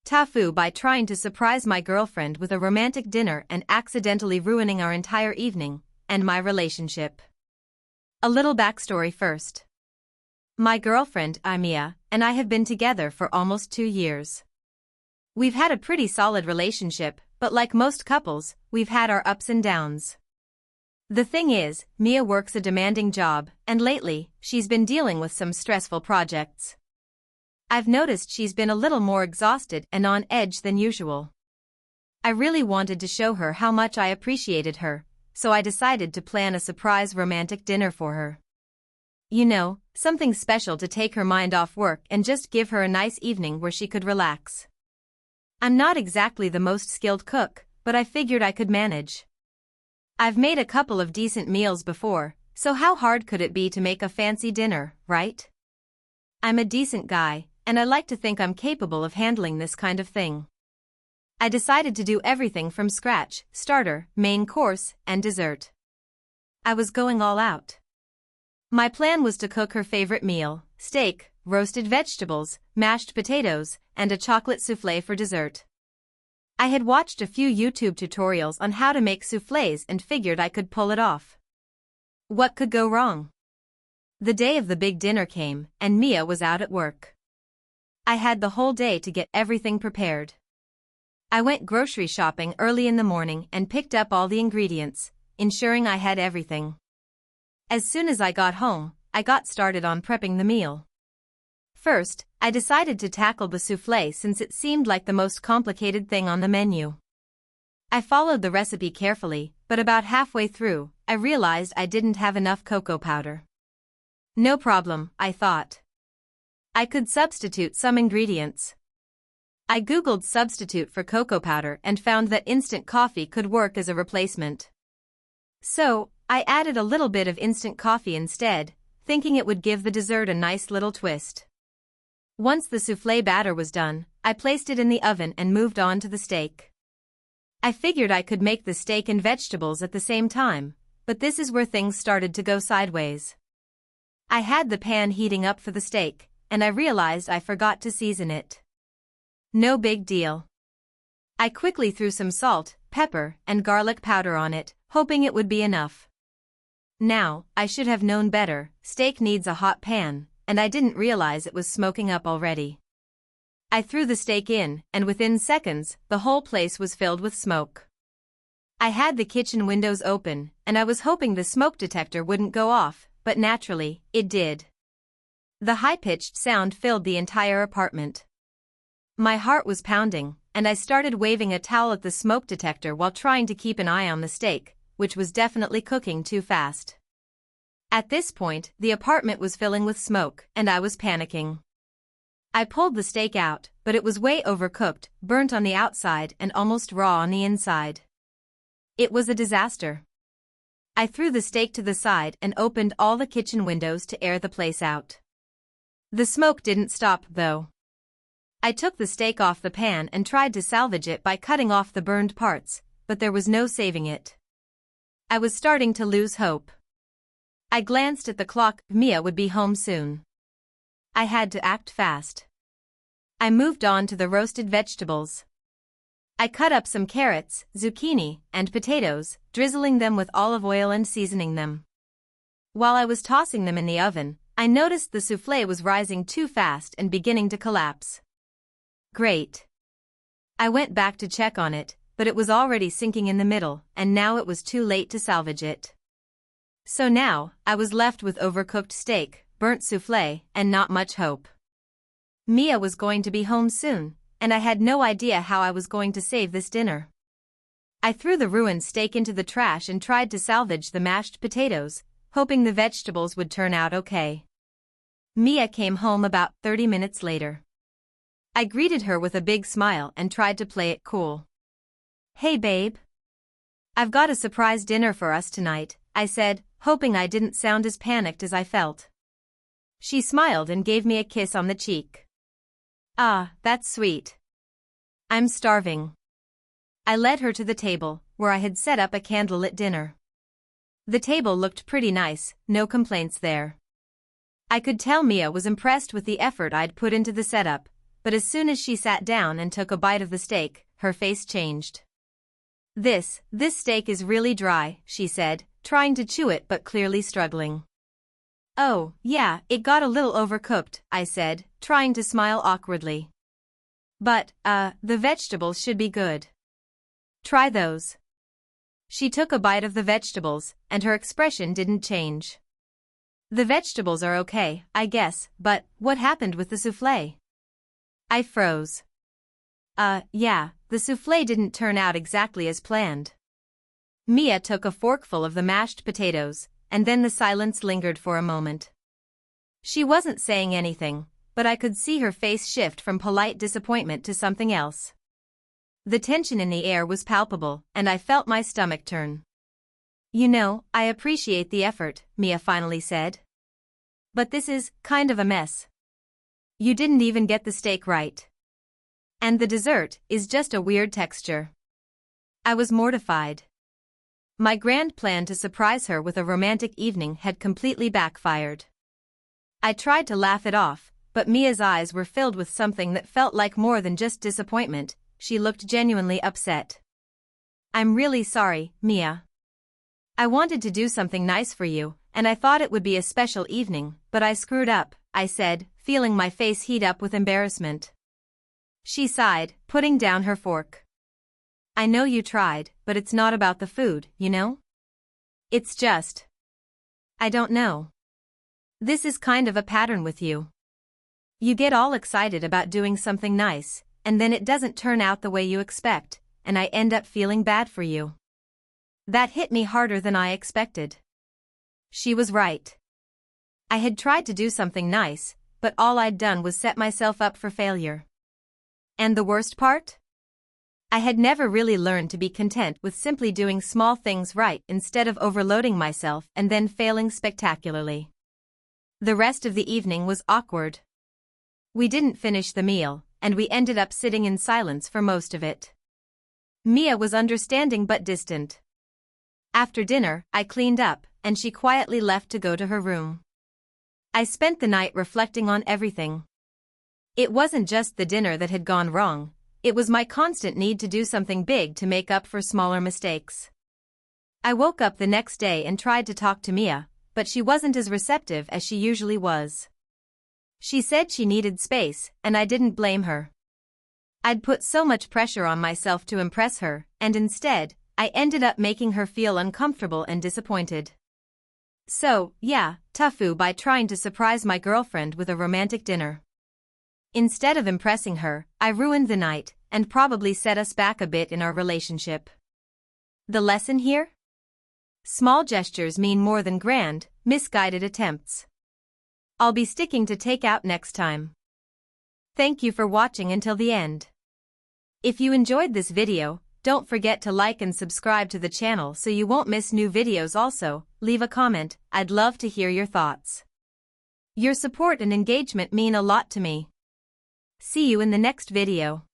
TIFU by trying to surprise my girlfriend with a romantic dinner and accidentally ruining our entire evening, and my relationship. A little backstory first. My girlfriend, Mia, and I have been together for almost 2 years. We've had a pretty solid relationship, but like most couples, we've had our ups and downs. The thing is, Mia works a demanding job, and lately, she's been dealing with some stressful projects. I've noticed she's been a little more exhausted and on edge than usual. I really wanted to show her how much I appreciated her, so I decided to plan a surprise romantic dinner for her. You know, something special to take her mind off work and just give her a nice evening where she could relax. I'm not exactly the most skilled cook, but I figured I could manage. I've made a couple of decent meals before, so how hard could it be to make a fancy dinner, right? I'm a decent guy, and I like to think I'm capable of handling this kind of thing. I decided to do everything from scratch: starter, main course, and dessert. I was going all out. My plan was to cook her favorite meal: steak, roasted vegetables, mashed potatoes, and a chocolate soufflé for dessert. I had watched a few YouTube tutorials on how to make soufflés and figured I could pull it off. What could go wrong? The day of the big dinner came, and Mia was out at work. I had the whole day to get everything prepared. I went grocery shopping early in the morning and picked up all the ingredients, ensuring I had everything. As soon as I got home, I got started on prepping the meal. First, I decided to tackle the soufflé since it seemed like the most complicated thing on the menu. I followed the recipe carefully, but about halfway through, I realized I didn't have enough cocoa powder. No problem, I thought. I could substitute some ingredients. I Googled substitute for cocoa powder and found that instant coffee could work as a replacement. So, I added a little bit of instant coffee instead, thinking it would give the dessert a nice little twist. Once the soufflé batter was done, I placed it in the oven and moved on to the steak. I figured I could make the steak and vegetables at the same time, but this is where things started to go sideways. I had the pan heating up for the steak, and I realized I forgot to season it. No big deal. I quickly threw some salt, pepper, and garlic powder on it, hoping it would be enough. Now, I should have known better: steak needs a hot pan, and I didn't realize it was smoking up already. I threw the steak in, and within seconds, the whole place was filled with smoke. I had the kitchen windows open, and I was hoping the smoke detector wouldn't go off, but naturally, it did. The high-pitched sound filled the entire apartment. My heart was pounding, and I started waving a towel at the smoke detector while trying to keep an eye on the steak, which was definitely cooking too fast. At this point, the apartment was filling with smoke, and I was panicking. I pulled the steak out, but it was way overcooked, burnt on the outside and almost raw on the inside. It was a disaster. I threw the steak to the side and opened all the kitchen windows to air the place out. The smoke didn't stop, though. I took the steak off the pan and tried to salvage it by cutting off the burned parts, but there was no saving it. I was starting to lose hope. I glanced at the clock. Mia would be home soon. I had to act fast. I moved on to the roasted vegetables. I cut up some carrots, zucchini, and potatoes, drizzling them with olive oil and seasoning them. While I was tossing them in the oven, I noticed the soufflé was rising too fast and beginning to collapse. Great. I went back to check on it, but it was already sinking in the middle, and now it was too late to salvage it. So now, I was left with overcooked steak, burnt souffle, and not much hope. Mia was going to be home soon, and I had no idea how I was going to save this dinner. I threw the ruined steak into the trash and tried to salvage the mashed potatoes, hoping the vegetables would turn out okay. Mia came home about 30 minutes later. I greeted her with a big smile and tried to play it cool. "Hey babe. I've got a surprise dinner for us tonight," I said, hoping I didn't sound as panicked as I felt. She smiled and gave me a kiss on the cheek. "Ah, that's sweet. I'm starving." I led her to the table, where I had set up a candlelit dinner. The table looked pretty nice, no complaints there. I could tell Mia was impressed with the effort I'd put into the setup, but as soon as she sat down and took a bite of the steak, her face changed. This steak is really dry," she said, trying to chew it but clearly struggling. "Oh, yeah, it got a little overcooked," I said, trying to smile awkwardly. "But, the vegetables should be good. Try those." She took a bite of the vegetables, and her expression didn't change. "The vegetables are okay, I guess, but what happened with the soufflé?" I froze. Yeah, the soufflé didn't turn out exactly as planned." Mia took a forkful of the mashed potatoes, and then the silence lingered for a moment. She wasn't saying anything, but I could see her face shift from polite disappointment to something else. The tension in the air was palpable, and I felt my stomach turn. "You know, I appreciate the effort," Mia finally said. "But this is kind of a mess. You didn't even get the steak right. And the dessert is just a weird texture." I was mortified. My grand plan to surprise her with a romantic evening had completely backfired. I tried to laugh it off, but Mia's eyes were filled with something that felt like more than just disappointment. She looked genuinely upset. "I'm really sorry, Mia. I wanted to do something nice for you, and I thought it would be a special evening, but I screwed up," I said, feeling my face heat up with embarrassment. She sighed, putting down her fork. "I know you tried, but it's not about the food, you know? It's just... I don't know. This is kind of a pattern with you. You get all excited about doing something nice, and then it doesn't turn out the way you expect, and I end up feeling bad for you." That hit me harder than I expected. She was right. I had tried to do something nice, but all I'd done was set myself up for failure. And the worst part? I had never really learned to be content with simply doing small things right instead of overloading myself and then failing spectacularly. The rest of the evening was awkward. We didn't finish the meal, and we ended up sitting in silence for most of it. Mia was understanding but distant. After dinner, I cleaned up, and she quietly left to go to her room. I spent the night reflecting on everything. It wasn't just the dinner that had gone wrong, it was my constant need to do something big to make up for smaller mistakes. I woke up the next day and tried to talk to Mia, but she wasn't as receptive as she usually was. She said she needed space, and I didn't blame her. I'd put so much pressure on myself to impress her, and instead, I ended up making her feel uncomfortable and disappointed. So, yeah, TIFU by trying to surprise my girlfriend with a romantic dinner. Instead of impressing her, I ruined the night, and probably set us back a bit in our relationship. The lesson here? Small gestures mean more than grand, misguided attempts. I'll be sticking to takeout next time. Thank you for watching until the end. If you enjoyed this video, don't forget to like and subscribe to the channel so you won't miss new videos. Also, leave a comment, I'd love to hear your thoughts. Your support and engagement mean a lot to me. See you in the next video.